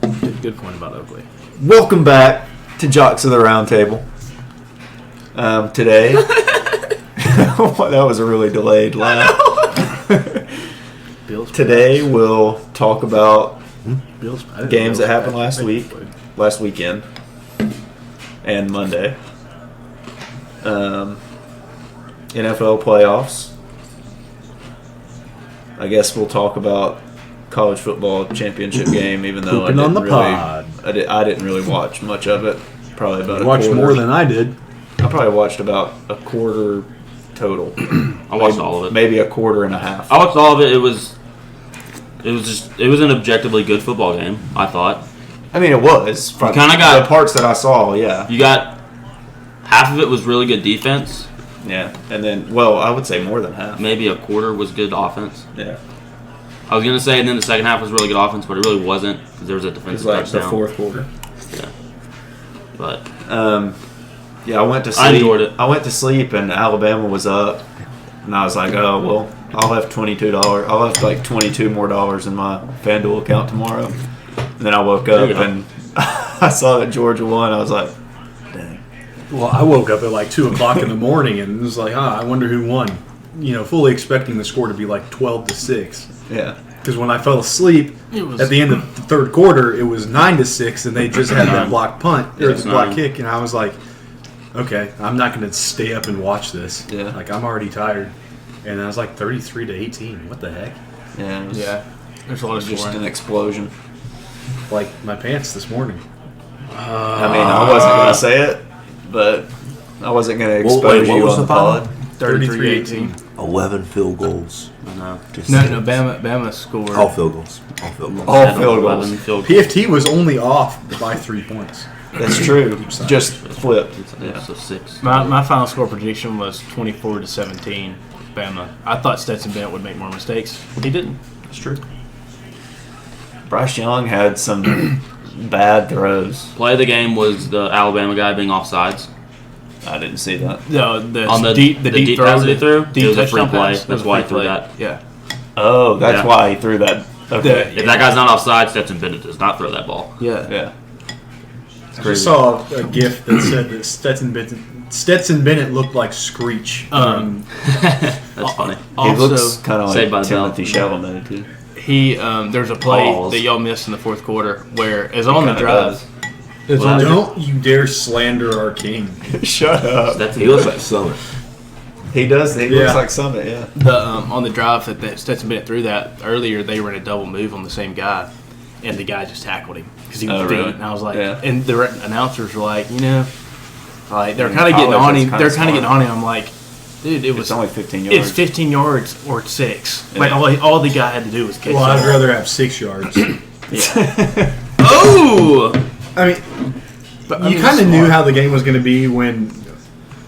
Good point about Oakley. Welcome back to Jocks of the Round Table. Today, that was a really delayed laugh. Today we'll talk about games that happened last weekend, and Monday. NFL playoffs. I guess we'll talk about college football championship game, even though I didn't really watch much of it. Probably about a quarter. Watched more than I did. I probably watched about a quarter total. I watched all of it. Maybe a quarter and a half. I watched all of it. It was an objectively good football game, I thought. I mean, it was. From the parts that I saw, yeah. You got half of it was really good defense. Yeah, and then, well, I would say more than half. Maybe a quarter was good offense. Yeah. I was going to say, and then the second half was really good offense, but it really wasn't because there was a defensive touchdown. The fourth quarter. Yeah. But yeah, I went to sleep. I enjoyed it. I went to sleep, and Alabama was up, and I was like, oh, well, I'll have $22. I'll have like $22 more in my FanDuel account tomorrow. And then I woke up, and I saw that Georgia won. I was like, dang. Well, I woke up at like 2 o'clock in the morning, and it was like, I wonder who won. Fully expecting the score to be like 12-6. Yeah. Because when I fell asleep at the end of the third quarter, it was 9-6, and they just had that block punt or the block kick, and I was like, okay, I'm not going to stay up and watch this. Yeah. Like, I'm already tired. And I was like 33-18. What the heck? Yeah. There's a lot of just an explosion. Like my pants this morning. I mean, I wasn't going to say it, but I wasn't going to expose you on the pod. 33-18. 11 field goals. I know. No, Bama scored. All field goals. All field goals. PFT was only off by 3 points. That's true. Just flipped. Yeah. So 6. My final score prediction was 24-17, Bama. I thought Stetson Bennett would make more mistakes. He didn't. That's true. Bryce Young had some bad throws. Play of the game was the Alabama guy being offsides. I didn't see that. On the deep pass that he threw, it was a free play. That's why he threw that. Yeah. Oh, that's why he threw that. Okay. If that guy's not offside, Stetson Bennett does not throw that ball. Yeah. I just saw a GIF that said that Stetson Bennett looked like Screech. That's funny. He looks kind of like Timothy Chalamet too. There's a play that y'all missed in the fourth quarter where it's on the drive. Don't you dare slander our king. Shut up. He looks like Summit. He does. He looks like Summit, yeah. On the drive that Stetson Bennett threw that earlier, they were in a double move on the same guy, and the guy just tackled him because he was beat. And I was like, and the announcers were like, like they're kind of getting on him. They're kind of getting on him. I'm like, dude, it's only 15 yards. It's 15 yards or 6. Yeah. Like all the guy had to do was catch. Well, I'd rather have 6 yards. Oh. I mean, you kind of knew how the game was going to be when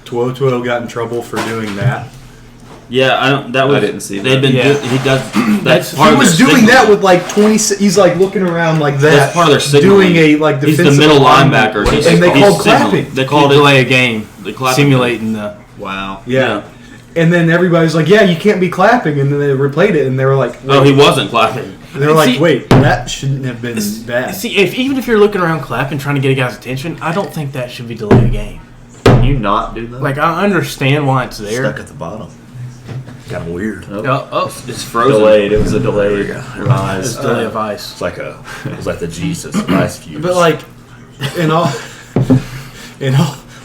Tuoto got in trouble for doing that. Yeah, I didn't see that. He does. He was doing that with like 20. He's like looking around like that. That's part of their signaling. Doing a like defensive. He's the middle linebacker, and they called clapping. They called delay a game, simulating the. Wow. Yeah. And then everybody's like, "Yeah, you can't be clapping," and then they replayed it, and they were like, "Oh, he wasn't clapping." And they were like, "Wait, that shouldn't have been bad." See, even if you're looking around clapping, trying to get a guy's attention, I don't think that should be delayed a game. Can you not do that? Like, I understand why it's there. Stuck at the bottom. Kind of weird. It's frozen. Delayed. It was a delayed rise. It's delay of ice. It was like the Jesus of ice cubes. But like, in all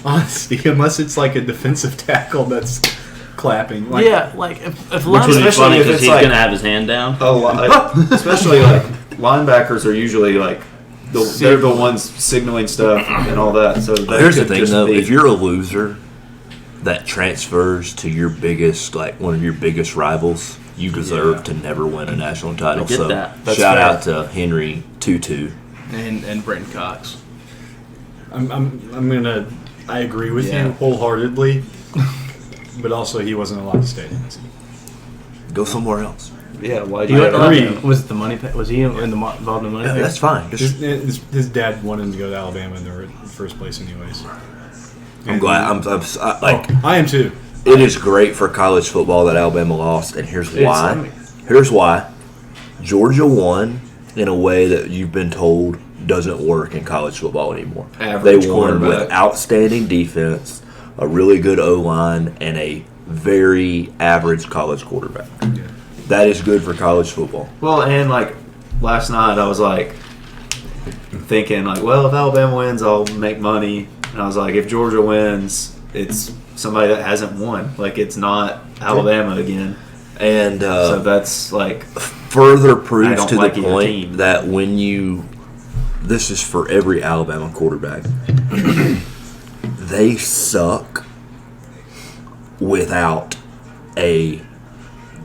honesty, unless it's like a defensive tackle that's clapping. Like, yeah, like if which would be funny because he's gonna have his hand down. Especially like linebackers are usually like they're the ones signaling stuff and all that. So here's the thing, though: if you're a loser that transfers to your biggest, like one of your biggest rivals, you deserve to never win a national title. So shout out to Henry Tutu and Brenton Cox. I agree with you wholeheartedly. But also, he wasn't allowed to stay. Go somewhere else. Yeah, why do you agree? Was it the money? Was he involved in the money? Yeah, that's fine. His dad wanted him to go to Alabama, and they were in first place anyways. I'm glad. I am too. It is great for college football that Alabama lost, and here's why. Here's why. Georgia won in a way that you've been told doesn't work in college football anymore. Average They won with quarterback. outstanding defense, a really good O-line, and a very average college quarterback. Yeah. That is good for college football. Well, and like last night, I was like thinking like, well, if Alabama wins, I'll make money. And I was like, if Georgia wins, it's somebody that hasn't won. Like it's not Alabama again. And So that's like further I proves don't to like the either point team. that when you, this is for every Alabama quarterback, they suck without a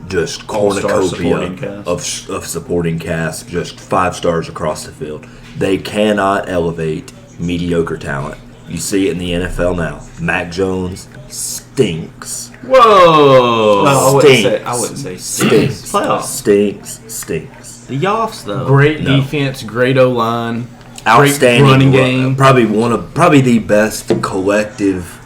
just All-star supporting cornucopia cast. of supporting cast, just 5 stars across the field. They cannot elevate mediocre talent. You see it in the NFL now. Mac Jones stinks. Whoa. Well, Stinks. I wouldn't say Stinks. Playoffs. Stinks. The Yoffs, though. Great No. defense, great O-line, Outstanding great running game. Probably the best collective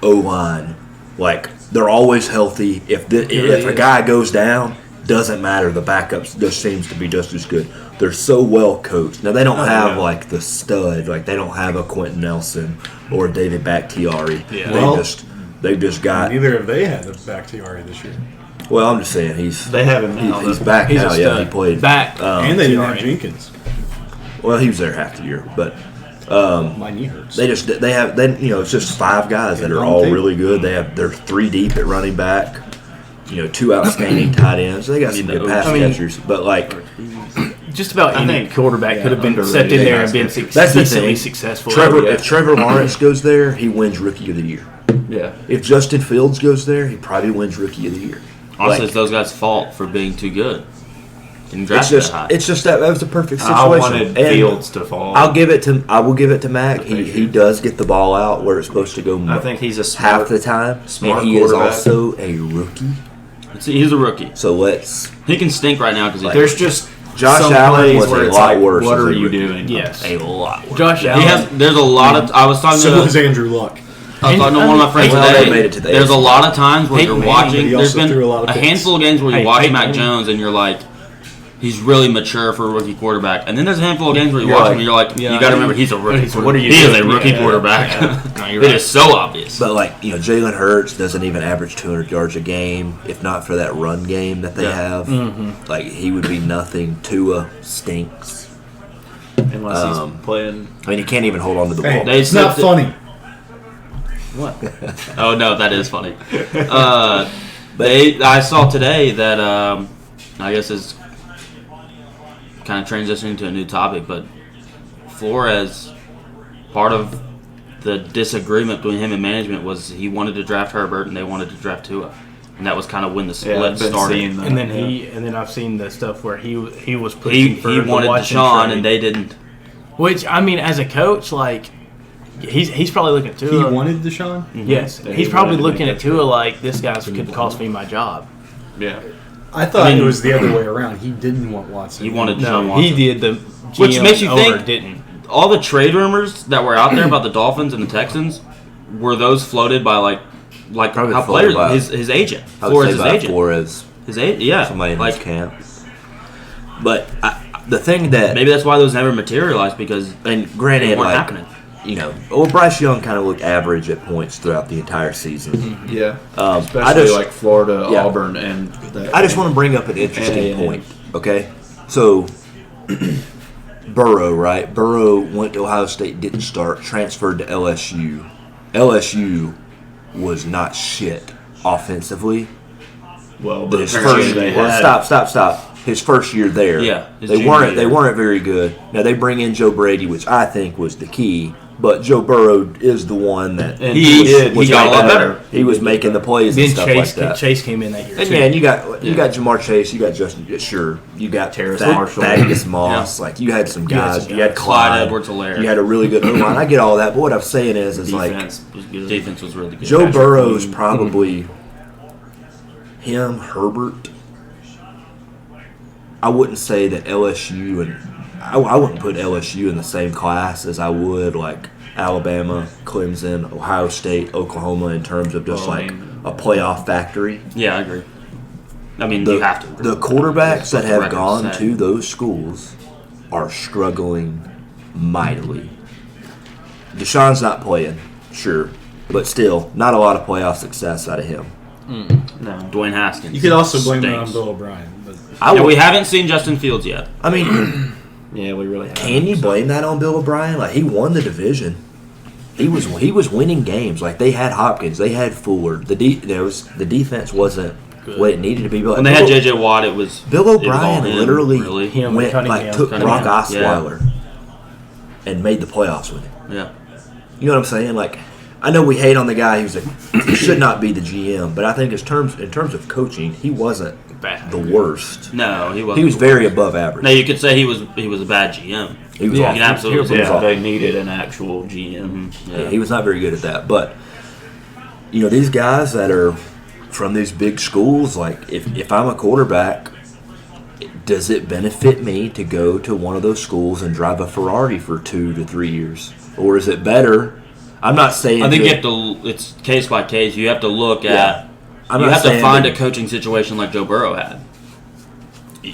O-line. Like they're always healthy. If a guy goes down, doesn't matter. The backups just seems to be just as good. They're so well coached. Now they don't have yeah. like the stud. Like they don't have a Quentin Nelson or a David Bakhtiari. Yeah. Well, They've just got. Neither have they had a Bakhtiari this year. Well, I'm just saying They have him now. he's though. back He's a now. Yeah, stud. he played Back. And they didn't have Bakhtiari. Jenkins. Well, he was there half the year, but My knee hurts. it's just 5 guys that are Wrong all team. really good. They're 3 deep at running back. 2 outstanding tight ends. They got some good pass catchers, but like Just about I any think- quarterback could have been underrated. set in there and been That's the decently thing. successful. If Trevor Lawrence goes there, he wins Rookie of the Year. Yeah. If Justin Fields goes there, he probably wins Rookie of the Year. Honestly, Like, it's those guys' fault for being too good. And it's drafted just that high. it's just that was a perfect situation. I wanted And Fields to fall. I will give it to Mac. He does get the ball out where it's supposed to go. I think he's a half smart. the time, smart and he is quarterback. also a rookie. He's a rookie. So let's. He can stink right now because he's There's just Josh some Allen plays was where a it's lot like, worse what as are a you rookie. doing? Yes. A lot worse. Josh He Allen. has. There's a lot of. I was talking So to. was Andrew Luck. I was talking to one of my friends Well, today. they made it to the There's a AFC. lot of times where Peyton you're Manning, but watching. he There's also been threw a lot of a picks. handful of games where you're Hey, watching Peyton Mac Manning. Jones and you're like, he's really mature for a rookie quarterback. And then there's a handful of games where you're You're watching like, and you're like, yeah, you got to remember he's a rookie. what are you He is a doing? rookie Yeah. quarterback. No, you're It right. is so obvious. But like Jalen Hurts doesn't even average 200 yards a game. If not for that run game that they Yeah. have, like he would be nothing. Tua stinks. Unless he's playing. I mean, he can't even hold on to the Hey, ball. They it's not said- funny. Oh no, that is funny. I saw today that I guess is kind of transitioning to a new topic, but Flores, part of the disagreement between him and management was he wanted to draft Herbert and they wanted to draft Tua, and that was kind of when the split Yeah, I've been started. seeing that. And then yeah. and then I've seen the stuff where he was pushing for He the wanted Watson Deshaun trade. and they didn't. Which I mean, as a coach, like he's probably looking at Tua. He wanted Deshaun. Yes, Yeah, he's he probably wanted to looking make at that Tua like this guy could cost me my job. Yeah. I thought I mean- it was the other way around. He didn't want Watson. He wanted No, Deshaun Watson. he did. The GM Which makes you and owner think- didn't. All the trade rumors that were out there about the Dolphins and the Texans were those floated by like Probably how floated players by- his agent I would Flores' say by agent Flores, his agent yeah somebody in like his camp. But the thing that maybe that's why those never materialized because and they granted, weren't like happening. Bryce Young kind of looked average at points throughout the entire season. Yeah. I Especially just like Florida, Yeah. Auburn, and that. I just want to bring up an interesting A&M. point. Okay, so Burrow, right? Burrow went to Ohio State, didn't start, transferred to LSU. LSU was not shit offensively. Well, But but his apparently first they well, had. stop. His first year there, Yeah, his they junior weren't year. very good. Now they bring in Joe Brady, which I think was the key. But Joe Burrow is the one that And He did. was got a lot making- better. He was making the plays and Then stuff Chase like that. Chase came in that year And too. yeah, and you got Jamar Chase, you got Justin, sure, you got Terrace Thad- Marshall. Thaddeus Moss, like you had some You had guys, some you had guys. Clyde, Clyde Edwards-Helaire. you had a really good O-line. I get all that, but what I'm saying is like Defense was good. Defense was really good. Joe Patrick Burrow's Queen. probably him, Herbert. I wouldn't say that LSU and I wouldn't put LSU in the same class as I would like Alabama, Clemson, Ohio State, Oklahoma in terms of just Well, I like mean- a playoff factory. Yeah, I agree. I mean, The, you have to. the quarterbacks that That's have what the gone records say. to those schools are struggling mightily. Deshaun's not playing, sure, but still, not a lot of playoff success out of him. No. Dwayne Haskins. You could also blame it stinks. on Bill O'Brien. But We haven't seen Justin Fields yet. I mean, Yeah, we really have. can you blame that on Bill O'Brien? Like, he won the division. He was winning games. Like, they had Hopkins, they had Fuller. The defense wasn't what it needed to be. But When they had J.J. Watt, it was Bill O'Brien it was all him, literally really. Him, went Cunningham. took Brock Cunningham, Osweiler and made the playoffs with him. Yeah. You know what I'm saying? Like, I know we hate on the guy who's he should not be the GM, but I think in terms of coaching, he wasn't Bad. the worst. No, he wasn't. He was very above average. No, you could say he was a bad GM. He was Yeah. awful. You can absolutely say Yeah, that. they needed an actual GM. Mm-hmm. Yeah, he was not very good at that. But these guys that are from these big schools, like if I'm a quarterback, does it benefit me to go to one of those schools and drive a Ferrari for 2 to 3 years, or is it better? I'm not saying. I think you have to. It's case by case. You have to look at. I'm You not have to saying find that- a coaching situation like Joe Burrow had.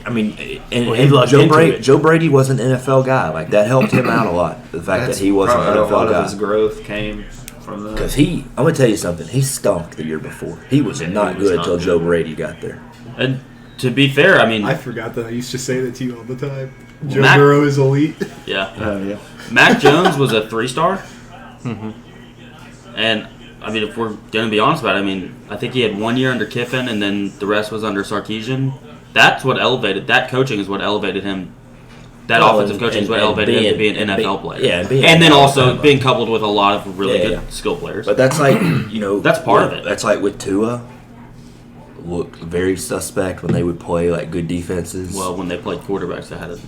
I mean, and Well, he lucked into it. Joe Brady was an NFL guy. Like, that helped him out a lot. The fact that he was an Probably a lot NFL of his guy. growth came from that. Because I'm going to tell you something. He stunk the year before. He was not he was good not until good. Joe Brady got there. And to be fair, I mean, I forgot that I used to say that to you all the time. Joe Mac- Burrow is elite. yeah. Oh yeah. Mac Jones was a 3-star. Mm-hmm. And, I mean, if we're going to be honest about it, I mean, I think he had 1 year under Kiffin and then the rest was under Sarkisian. That's what elevated, that coaching is what elevated him. That Well, offensive coaching is what elevated him to be an NFL player. Yeah, and being and then an also Alabama. being coupled with a lot of really Yeah, good yeah. skill players. But that's like, That's part of it. That's like with Tua. Looked very suspect when they would play like good defenses. Well, when they played quarterbacks that had a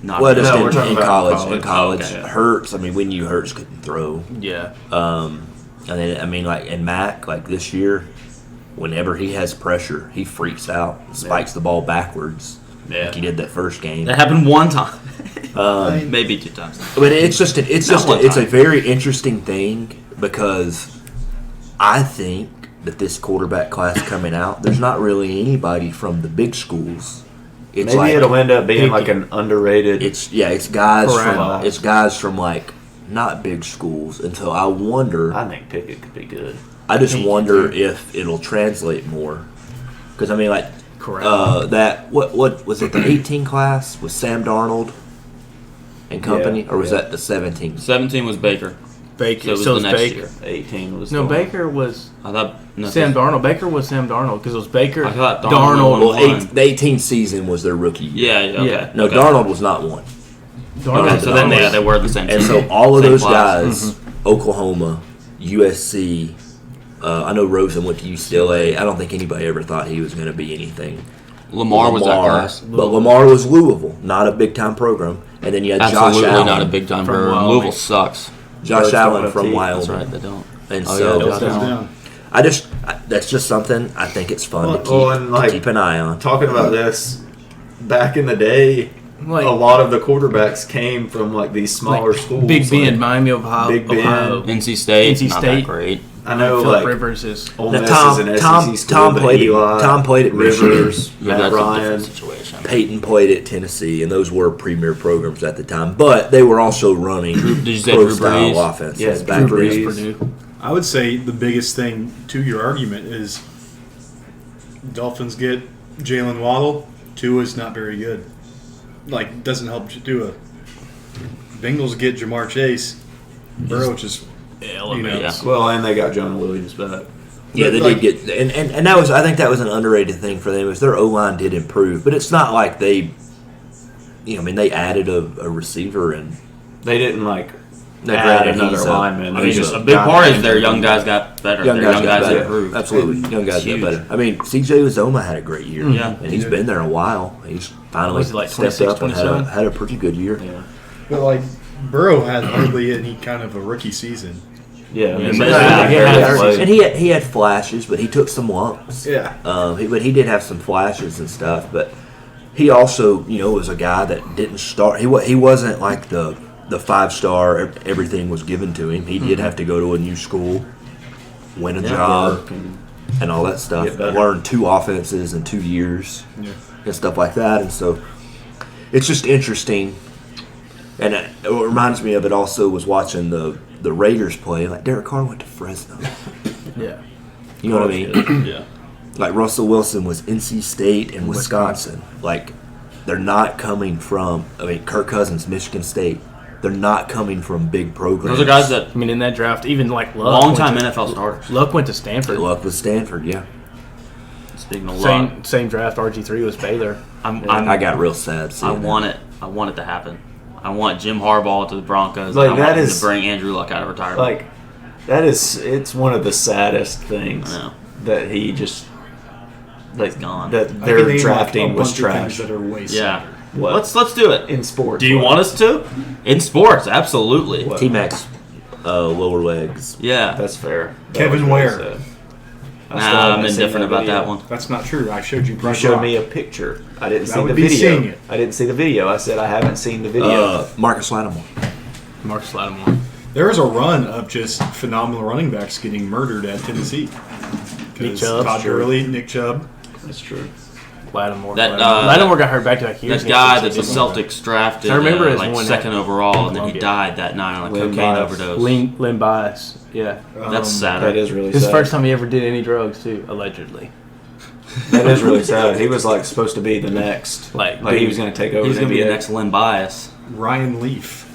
not Well, good- just No, we're in talking about college. In college. college, Oh, okay. Hurts. I mean, we knew Hurts couldn't throw. Yeah. And then, I mean, like, in Mac, like this year, whenever he has pressure, he freaks out, spikes the ball backwards, Yeah. like he did that first game. That happened one time. Maybe 2 times. But it's just one it's a time. very interesting thing because I think that this quarterback class coming out, there's not really anybody from the big schools. It's Maybe like it'll end up being like an underrated. it's guys Corral. from like not big schools. And so I wonder. I think Pickett could be good. I just think you wonder do. if it'll translate more. Because, I mean, like, Corral. what was it, the 18 class with Sam Darnold and company? Yeah, or was yeah. that the 17? 17 was Baker. Baker. So it was So the was next Baker. year. 18 was No, the one. Baker was I thought no, Sam Darnold. Baker was Sam Darnold because it was Baker, I thought Darnold Darnold. won Well, one. the 18 season was their rookie year. Yeah, okay. Yeah. No, okay. Darnold was not one. Darnold Okay, so then they were the same And team. so all of Same those class. guys, Oklahoma, USC, I know Rosen went to UCLA. I don't think anybody ever thought he was going to be anything. Lamar was that class. But Lamar was Louisville, not a big-time program. And then you had Absolutely Josh Allen. not a big time From for Wyoming. Louisville sucks. Josh Birds Allen don't from have teeth. Wyoming. That's right, they don't. And Oh, so yeah, Goes Josh Allen. down. that's just something I think it's fun to keep, Well, and, like, to keep an eye on. Talking about this, back in the day, Like- a lot of the quarterbacks came from like these smaller schools. Big Bend, like, Miami, Ohio. Big Bend. Ohio. NC State, NC not State. that great. I know, Philip like Rivers is. Ole Now, Miss Tom- is an Tom- SEC school, Tom but played at- Eli, Tom played at Michigan. Rivers, Yeah, Matt that's a Ryan. different situation. Peyton played at Tennessee, and those were premier programs at the time. But they were also running Did you say Drew pro-style Brees? offenses Yeah, back Drew then. Brees. Purdue. I would say the biggest thing to your argument is Dolphins get Jalen Waddle. Tua's not very good. Like, doesn't help Tua. Bengals get Jamar Chase. Burrow just Elements. Yeah. Well, and they got Jonah Williams back. Yeah, they Like- did get, and that was, I think that was an underrated thing for them, is their O-line did improve, but it's not like they, I mean, they added a receiver and They didn't like Now, add granted, another he's lineman. I They mean, just A big got part him. is their young guys got better. young Their guys got better. improved. Absolutely, young guys Huge. got better. I mean, CJ Uzoma had a great year, Yeah. and he's been there a while. He's finally Was he like stepped 26, up and 27? had a pretty good year. Yeah, But, like, Burrow had hardly any kind of a rookie season. yeah. Yeah, he but was yeah, back yeah, there yeah. to play. And he had flashes, but he took some lumps. Yeah. But he did have some flashes and stuff. But he also, was a guy that didn't start. He wasn't like the 5-star. Everything was given to him. He did have to go to a new school, win a job, Work and- and all that stuff. Get better. Learn 2 offenses in 2 years Yeah. and stuff like that. And so it's just interesting And what reminds me of it also was watching the Raiders play. Like, Derek Carr went to Fresno. Yeah. You know what I mean? Yeah. Like, Russell Wilson was NC State and Wisconsin. Like, they're not coming from, Kirk Cousins, Michigan State. They're not coming from big programs. Those are guys that, in that draft, even like Luck. long-time NFL starters. Luck went to Stanford. Luck with Stanford, yeah. Speaking of Luck. Same draft, RG3 was Baylor. I got real sad seeing I want it to happen. I want Jim Harbaugh to the Broncos. Like, I that want him is- to bring Andrew Luck out of retirement. Like, it's one of the saddest things I know. that he just He's gone. that I can their name, drafting a was bunch of things trash that are waste. Yeah. What? Let's do it. in sports. Do you want us to? In sports, absolutely. What? T-Mac's lower legs. Yeah. That's fair. That Kevin was really Ware. sad. I still Nah, I'm haven't seen indifferent about video. that one. That's not true. I showed you. You Pride showed Rock. me a picture. I didn't That see the would be video. seeing it. I didn't see the video. I said I haven't seen the video. Marcus Lattimore. Marcus Lattimore. There is a run of just phenomenal running backs getting murdered at Tennessee. Nick Chubb. Todd Gurley, Nick Chubb. That's true. Lattimore. Lattimore got hurt back-to-back years. That guy that the Celtics drafted, I remember his like one second at overall, and then he Columbia. died that night on a Lynn cocaine Bias. overdose. Lynn Bias. Yeah. That's sad. That is really His sad. first time he ever did any drugs, too, allegedly. That is really sad. He was like supposed to be the next. Like, he was going to take over. He's the going to be the NBA. next Lynn Bias. Ryan Leaf.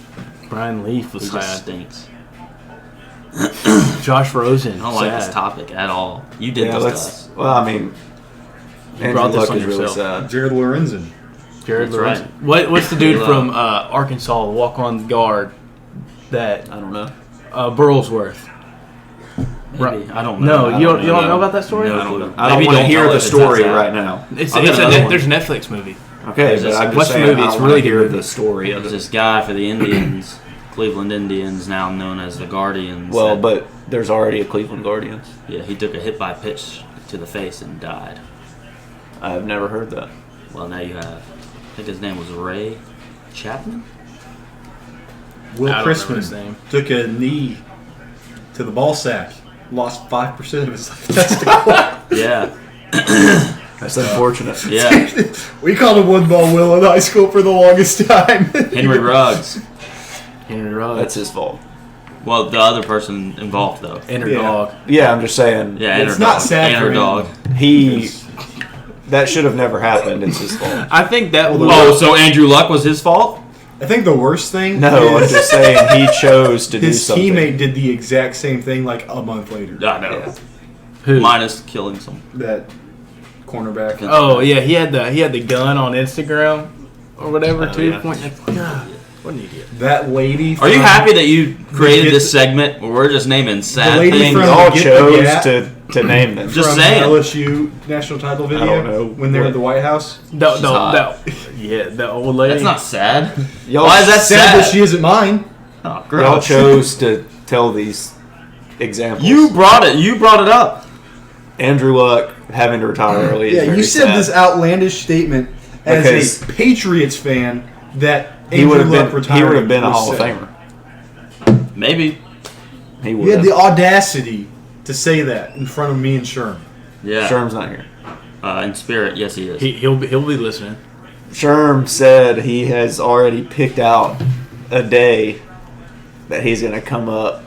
Brian Leaf He was just sad. stinks. Josh Rosen. I don't like sad. this topic at all. You did Yeah, this to let's. us. Well, I mean, Andrew brought this Luck on is really yourself. sad. Jared Lorenzen. Jared That's Lorenzen. right. What's the dude J-Lo. from Arkansas, the walk-on guard, that I don't know. Burlsworth? Maybe. I don't know. No, you don't know about that story? No I don't clue. know. I don't Maybe want to hear tell the us, it's story not sad. right now. It's I'll get a another one. there's a Netflix movie. Okay, Is but this- I'm what's just the saying movie? I It's want really to hear good. the story of There's it. this guy for the Indians, Cleveland Indians, now known as the Guardians. Well, that- but there's already a Cleveland Guardians. yeah, he took a hit by pitch to the face and died. I've never heard that. Well, now you have. I think his name was Ray Chapman. Will I don't remember his Chrisman name. took a knee to the ball sack. Lost 5% of his testicle. Yeah, That's unfortunate. yeah. We called him one ball Will in high school for the longest time. Henry Ruggs. Henry Ruggs. That's his fault. Well, the other person involved though. Underdog. Yeah, I'm just saying. Yeah, It's Underdog. not sad for him. Underdog. He. That should have never happened. It's his fault. I think that was. Oh, so Andrew Luck was his fault? I think the worst thing No, I'm is just saying he chose to do his something. teammate did the exact same thing like a month later. I know. Yeah. Who? Minus killing some. That cornerback. Oh yeah, he had the gun on Instagram or whatever Oh, too. yeah. Pointing at God, what an idiot. That lady. Are you from- happy that you created Get this the- segment where we're just naming sad lady I mean, things? from- y'all Get the chose Gap. to name them. Just from saying. LSU national title video don't know. when they're at the White House? No, She's hot. yeah, the old lady. That's not sad. Y'all, Why is that Sad sad? that she isn't mine. Oh, y'all gross. chose to tell these examples. You brought it. You brought it up. Andrew Luck having to retire early. Yeah, is you very said sad. this outlandish statement as Because a Patriots fan that He would Andrew Luck have been. retiring He would have been a was Hall of sad. Famer. Maybe. He You would had have. the audacity to say that in front of me and Sherm. Yeah. Sherm's not here. In spirit, yes, he is. He'll be listening. Sherm said he has already picked out a day that he's going to come up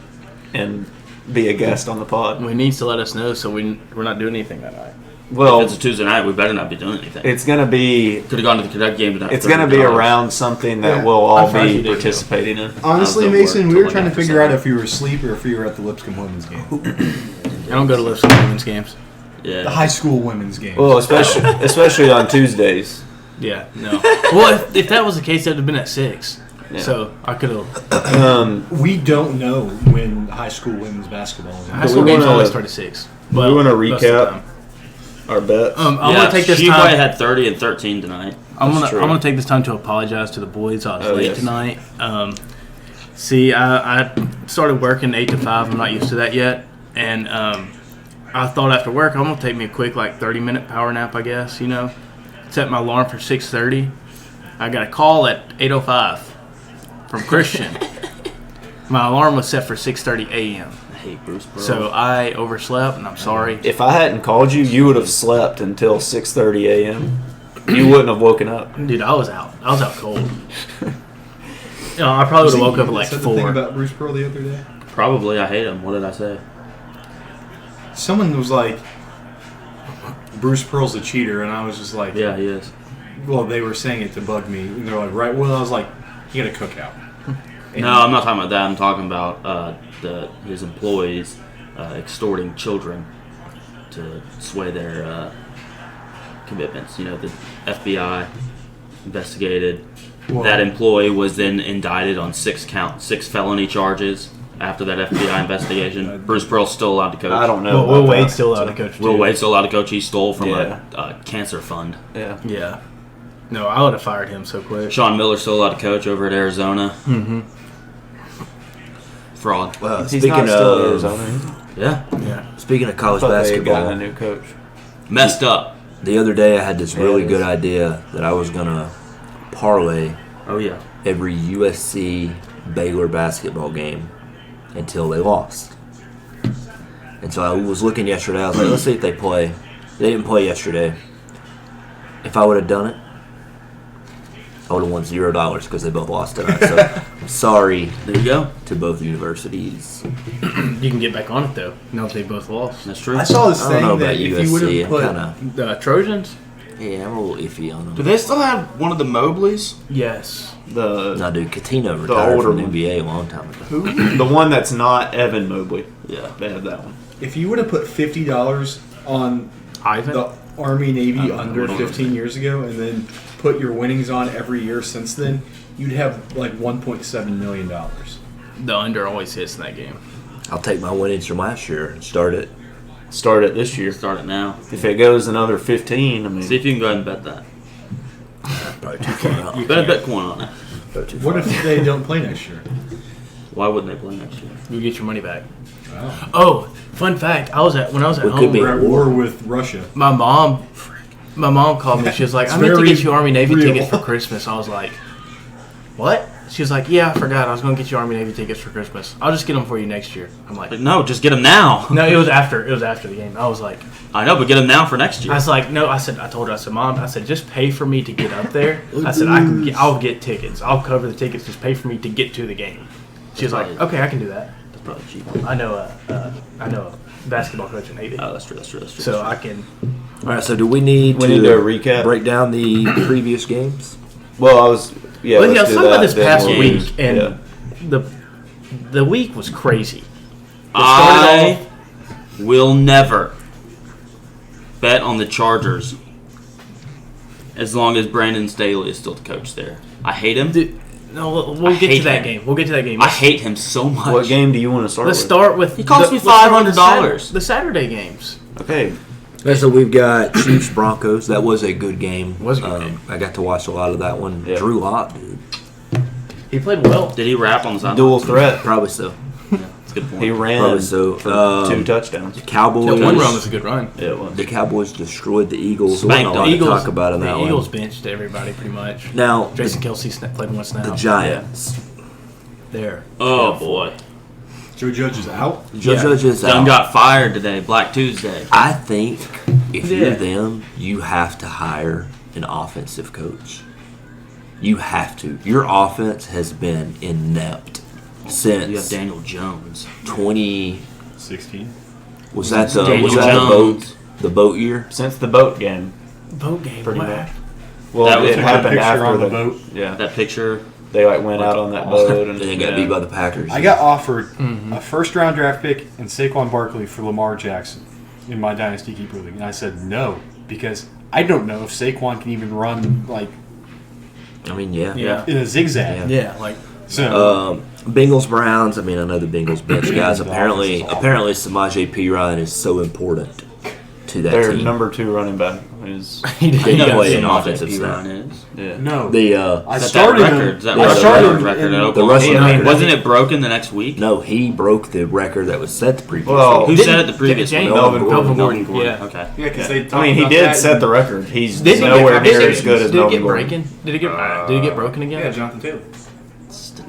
and be a guest on the pod. He needs to let us know so we're not doing anything that night. Well, If it's a Tuesday night, we better not be doing anything. it's going to be. Could have gone to the Cadet game tonight. It's going to be around something that Yeah. we'll I all thought you be did, participating in. Honestly, I was at Mason, work we till were trying to like figure out 7. if you were asleep or if you were at the Lipscomb women's game. I don't go to Lipscomb women's games. Yeah. The high school women's game. Well, especially on Tuesdays. Yeah, no. Well, if that was the case, that'd have been at 6. Yeah. So I could have. We don't know when high school women's basketball is. High school we games wanna- always start at 6. we wanna most of the recap? time. Our bets. I'm yeah, gonna take this she time. probably had 30 and 13 tonight. I'm That's true. gonna take this time to apologize to the boys. I was late yes. tonight. See, I started working 8 to 5. I'm not used to that yet, and I thought after work I'm gonna take me a quick 30-minute power nap. I guess set my alarm for 6:30. I got a call at 8:05 from Christian. My alarm was set for 6:30 a.m. I hate Bruce Pearl. So I overslept, and I'm sorry. If I hadn't called you, you would have slept until 6:30 a.m. You wouldn't have woken up. Dude, I was out. I was out cold. No, I probably would have woke up at like said the thing 4. about Bruce Pearl the other day. Probably. I hate him. What did I say? Someone was like, Bruce Pearl's a cheater, and I was just like, Yeah, he is. well, they were saying it to bug me. And they're like, right. Well, I was like, he had a cookout. And No, I'm not talking about that. I'm talking about his employees extorting children to sway their commitments. You know, the FBI investigated. Well, That employee was then indicted on 6 felony charges after that FBI investigation. Bruce Pearl's still allowed to coach. I don't know. Will about Wade's that. still out of coach. Will too. Wade's still allowed to coach. He stole from Yeah. a cancer fund. Yeah. Yeah. No, I would have fired him so quick. Sean Miller's still allowed to coach over at Arizona. Mm-hmm. Fraud. Well, He's speaking not still at of Arizona. is he? Yeah. Yeah. speaking of college I thought they had gotten basketball, a new coach. Messed up. the other day I had this really Yeah, it good is. idea that I was gonna parlay Oh, yeah. every USC Baylor basketball game until they lost. And so I was looking yesterday. I was like, let's see if they play. They didn't play yesterday. If I would have done it, I would have won $0 because they both lost tonight. So I'm sorry There you go. to both universities. You can get back on it though. Now that they both lost. That's true. I saw this I don't thing know that about if you would USC. have I'm put, kind of The Trojans? yeah, I'm a little iffy on Do them. they still have one of the Mobleys? Yes. The No, dude, Catino retired older from the one. NBA a long time ago. who? The one that's not Evan Mobley. Yeah. They have that one. if you would have put $50 on Ivan? the Army Navy don't under know. 15 years ago, and then put your winnings on every year since then, you'd have like $1.7 million. The under always hits in that game. I'll take my winnings from last year and start it. Start it this year. Start it now. If it goes another 15, I mean, See if you can go ahead and bet that. Probably too far out. You better bet coin on it. Probably too What far if they don't play next year? Why wouldn't they play next year? You get your money back. Wow. Oh, fun fact. When I was at We could home, be- We're at war with Russia. my mom called me. She was like, It's I meant to very get you Army Navy real. tickets for Christmas. I was like, what? She was like, yeah, I forgot. I was going to get you Army Navy tickets for Christmas. I'll just get them for you next year. I'm like, Like, no, just get them now. no, it was after the game. I was like, I know, but get them now for next year. I was like, no. I told her, I said, Mom, I said, just pay for me to get up there. I said, I'll get tickets. I'll cover the tickets. Just pay for me to get to the game. She was like, okay, I can do that. That's probably cheap. I know a basketball coach in Navy, Oh, that's true. so I can. All right, so do we need We to need to recap. break down the previous games? well, I was. Yeah, Well, let's yeah, do talk about that, this then past we'll- week, and yeah. the week was crazy. It I started will never bet on the Chargers as long as Brandon Staley is still the coach there. I hate him. Dude, no, I we'll get hate to that him. game. We'll get to that game. I hate him so much. What game do you want to start Let's with? start with. He cost me let's start with $500. The Saturday games. Okay. Okay, so we've got Chiefs Broncos. That was a good game. Was a good game. I got to watch a lot of that one. Yeah. Drew Lock, dude. He played well. Did he rap on the sideline? Dual threat. Probably so. That's a good point. He ran Probably so. for 2 touchdowns. The Cowboys. That one run was a good run. Yeah, it was. The Cowboys destroyed the Eagles. Spanked There wasn't a them. lot to Eagles talk about in that The Eagles one. benched everybody pretty much. Now, Jason Kelsey played one snap. the Giants. There. Oh, boy. Joe Judge is out. Joe Yeah. Judge is Dunn out. got fired today, Black Tuesday. I think if Yeah. you're them, you have to hire an offensive coach. You have to. Your offense has been inept You have since Daniel Jones. 20. 16. Was that the Daniel boat? The boat year? Since the boat game. Boat game. Pretty Wow. much. Well, That was it a happened picture after on the the boat. Yeah. That picture. They went out on that boat and And then got beat by the Packers. I got offered a first-round draft pick and Saquon Barkley for Lamar Jackson in my Dynasty Keeper League. And I said no, because I don't know if Saquon can even run like I mean, yeah. Yeah. in a zigzag. Yeah, like So Bengals Browns. I mean, I know the Bengals bench guys. The Apparently, offense is awful. apparently, Samaje Perine is so important to that their team. number 2 running back is he did. He got played some an offense. offensive snap. Is. yeah. no, The I Is that started record? him. Is that Yeah, I the started record him record in- at the Oklahoma? rushing I mean, record. Wasn't it broken the next week? No, he broke the record that was set the previous Well, week. Who Didn't- said it the previous James- week? Melvin Melvin Gordon. Gordon. Yeah. Okay. Yeah, because they. I mean, he did set the record. He's Did he nowhere get, near as good as did it Melvin get Gordon. breaking? Did it get broken again? Yeah, Jonathan Taylor.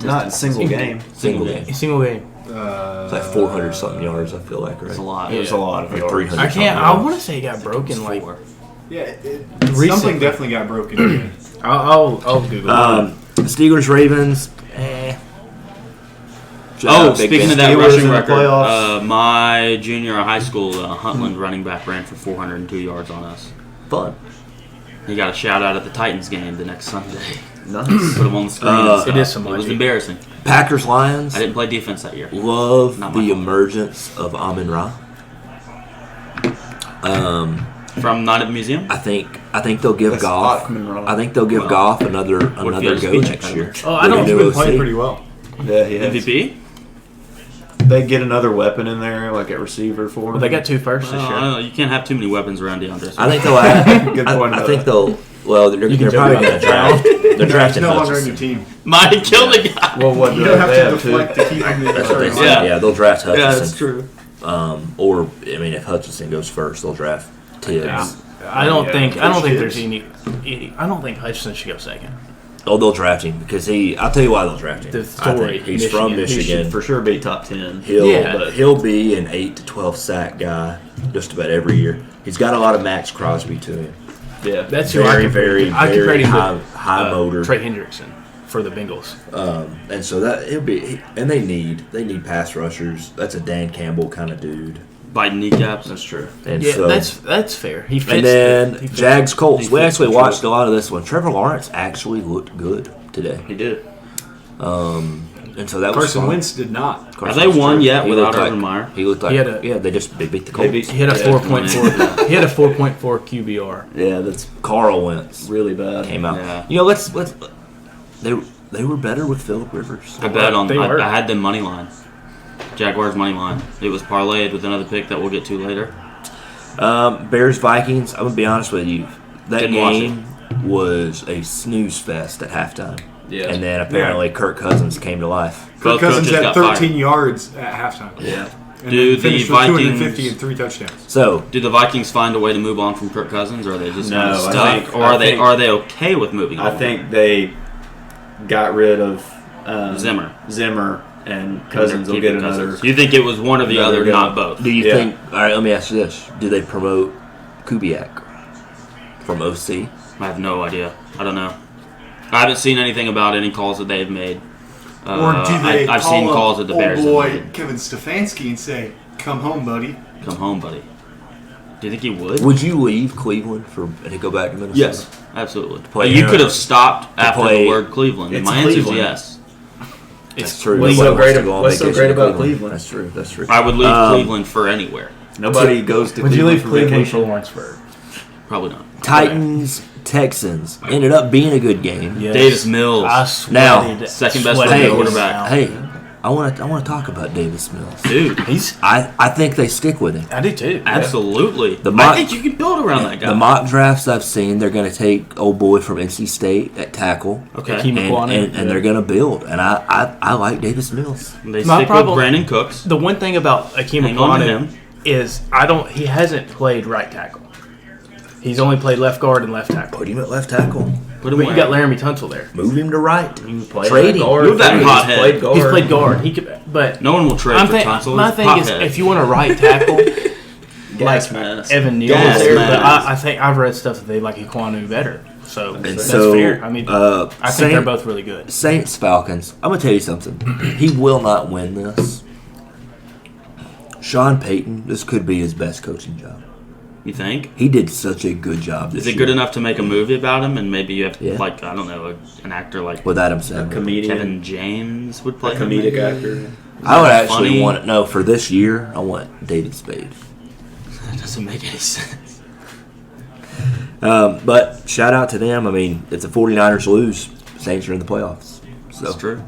Not in single game. Single game. A single game. It's like 400 something yards. I feel like, right? That's a lot. It was a lot of Or yards. 300. I can't. I want to say it got broken. Like Four. Yeah, Recently. something definitely got broken. I'll Google it. Steelers Ravens. Speaking of that Steelers rushing in the record, playoffs. my junior high school Huntland running back ran for 402 yards on us. Fun. He got a shout out at the Titans game the next Sunday. Nice. Put him on the screen. It is some It was logic. embarrassing. Packers Lions. I didn't play defense that year. Love Not my the fault. emergence of Amin Ra. From Night at the Museum? I think they'll give That's Goff. Achman Ra. I think they'll give Goff another if he had a go speech next year. Oh, I don't- With He's the been new playing OC. pretty well. Yeah, he has. MVP? They get another weapon in there, like at receiver for him. Well, they got 2 firsts this I year. don't know. You can't have too many weapons around DeAndre. I think they'll add. Good I, point I about think that. they'll. Well, they're can probably joke going to about draft. They're drafting He's no longer on your Hutchinson. team. Might kill the guy. Well, what You do don't have they to have deflect to keep him in the That's what they starting said. Yeah. Yeah, they'll draft Hutchinson. Yeah, that's true. Or I mean, if Hutchinson goes first, they'll draft Tibbs. Yeah. I don't think Tibbs. there's any. I don't think Hutchinson should go second. Oh, they'll draft him because I'll tell you why they'll draft him. The I story, think he's from Michigan. He should Michigan. for sure be top 10. He'll be an 8 to 12 sack guy just about every year. He's got a lot of Max Crosby to him. Yeah. That's who I Very, compare very, him. I compare very him high to motor. Trey Hendrickson for the Bengals. And so that he'll be. And they need pass rushers. That's a Dan Campbell kind of dude. Biting kneecaps. That's true. And Yeah, so that's fair. He fits. and then he fits Jags Colts. We fits actually the watched mold. a lot of this one. Trevor Lawrence actually looked good today. He did. And so that was Carson fun. Wentz did not. Have they won yet He without looked like- Urban Meyer? He looked like He had a- they beat the Colts. They He had a Yeah, 4.4. He had a 4.4 QBR. Yeah, that's Carl Wentz really bad. came out. Yeah. You know, let's they were better with Phillip Rivers. I bet on. They were. I had them money line. Jaguars money line. It was parlayed with another pick that we'll get to later. Bears Vikings. I'm gonna be honest with you. That Didn't watch game was a snooze fest at halftime. Yeah. And then apparently Kirk Cousins came to life. Both Kirk Cousins coaches had got 13 fired. yards at halftime. Yeah. And Do then the finished with Vikings- 250 and 3 touchdowns. So Do the Vikings find a way to move on from Kirk Cousins, or are they just No, kind of I stuck, think- or I are they think- are they okay with moving on? I think they got rid of Zimmer. and Cousins will get another. Cousins. You think it was one or the Another other, go. not both? do you Yeah. think? All right, let me ask you this: do they promote Kubiak from OC? I have no idea. I don't know. I haven't seen anything about any calls that they've made. Or do they I've call seen up calls that the Bears old have boy made. Kevin Stefanski and say, "Come home, buddy"? Come home, buddy. Do you think he would? Would you leave Cleveland and go back to Minnesota? Yes, absolutely. play You Aaron- could have stopped after play- the word Cleveland. It's My answer is Cleveland. yes. That's true. What's Nobody so wants great to ab- go on what's so vacation great to about Cleveland? That's true. That's true. I would leave Cleveland for anywhere. Nobody goes to Would you Cleveland leave for Cleveland vacation. for Lawrenceburg? Probably not. Titans Texans ended up being a good game. Yes. Davis Mills. I Now, sweated. second best sweated rookie those quarterback. out. Hey, I want to talk about Davis Mills. Dude, He's. I think they stick with him. I do too. absolutely. The I mock- think you can build around that guy. The mock drafts I've seen, they're going to take old boy from NC State at tackle, Okay. Hakeem McQuarrie. and they're going to build. And I like Davis Mills. They My stick problem- with Brandon Cooks. The one thing about Hakeem Hang on to McQuarrie him. is he hasn't played right tackle. He's only played left guard and left tackle. Put him at left tackle. Put him But you where? got Laramie Tunsil there. Move him to right. Play Trade him. guard. Move that He's hothead. played guard. He's played guard. He could, but No one will trade I'm for think, Tunsil. my He's thing is, pothead. if you want a right tackle, Gas like mask. Evan Neal Gas is there, but mask. I think I've read stuff that they like Iquanu better. So And that's so, fair. I mean, I think Saint- they're both really good. Saints Falcons. I'm gonna tell you something. He will not win this. Sean Payton. This could be his best coaching job. You think? He did such a good job this Is it year good enough to make a movie about him? And maybe you have, Yeah. like, I don't know, an actor like with Adam A Sandler. comedian. Kevin James would play A him, comedic maybe? actor. I would that actually funny? want it. No, for this year, I want David Spade. That doesn't make any sense. But shout out to them. I mean, if the 49ers lose, Saints are in the playoffs. So That's true.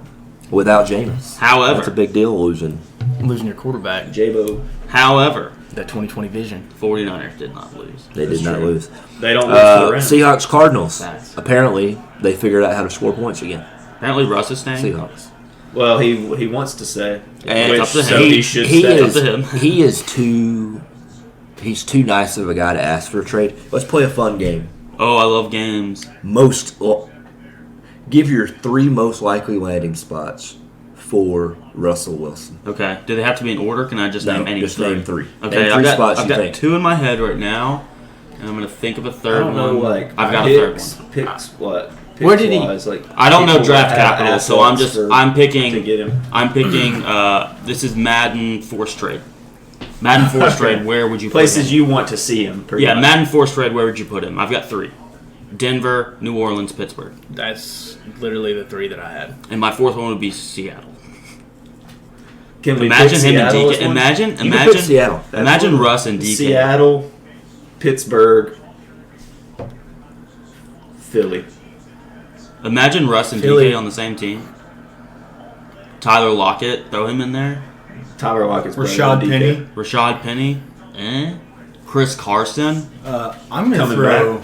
without Jameis, However- that's a big deal losing. Losing your quarterback, J-Bo. However, that 2020 vision. 49ers did not lose. They That's did not true. lose. They don't lose to the Rams. Seahawks Cardinals. Facts. Apparently, they figured out how to score points again. Apparently, Russ is staying. Seahawks. Well, he wants to say. And Which, up to him. so he should he stay. is Up to him. he is too he's too nice of a guy to ask for a trade. Let's play a fun game. Oh, I love games. Give your 3 most likely landing spots for Russell Wilson. Okay. Do they have to be in order? Can I just name any just three? name 3. Okay, name 3 I've got, spots I've you got think. 2 in my head right now, and I'm going to think of a I third don't know, one. like I've got a third one. picks what? Where did he? Like, I don't know draft have capital, so I'm picking. to get him. I'm picking. This is Madden Force Trade. Madden Force Trade. Where would you put Places him? you want to see him? Pretty much. Madden Force Trade. Where would you put him? I've got 3: Denver, New Orleans, Pittsburgh. That's literally the 3 that I had. And my 4th one would be Seattle. Can we Imagine pick him and Seattle DK. as one? Imagine Seattle. Imagine Russ and DK. Seattle, Pittsburgh, Philly. Imagine Russ and Philly. DK on the same team. Tyler Lockett, throw him in there. Tyler Lockett's better Rashad than Penny. DK. Rashad Penny. Chris Carson. I'm going to Coming throw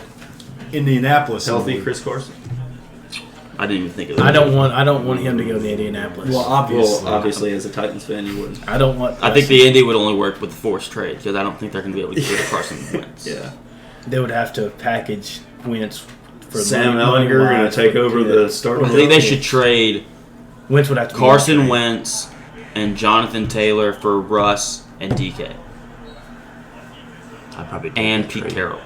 Indianapolis. Healthy in the- Chris Carson. I didn't even think of that. I don't want him to go to Indianapolis. Well, obviously. Well, obviously, as a Titans fan, you would. I don't want. I think the Indy would only work with the forced trade because I don't think they're going to be able to get Carson Wentz. Yeah. They would have to package Wentz for Sam money Ellinger going to wise, take but over yeah. the starting. I think they should trade Wentz would have to be Carson on the trade. Wentz and Jonathan Taylor for Russ and DK I'd probably do and that Pete trade. Carroll.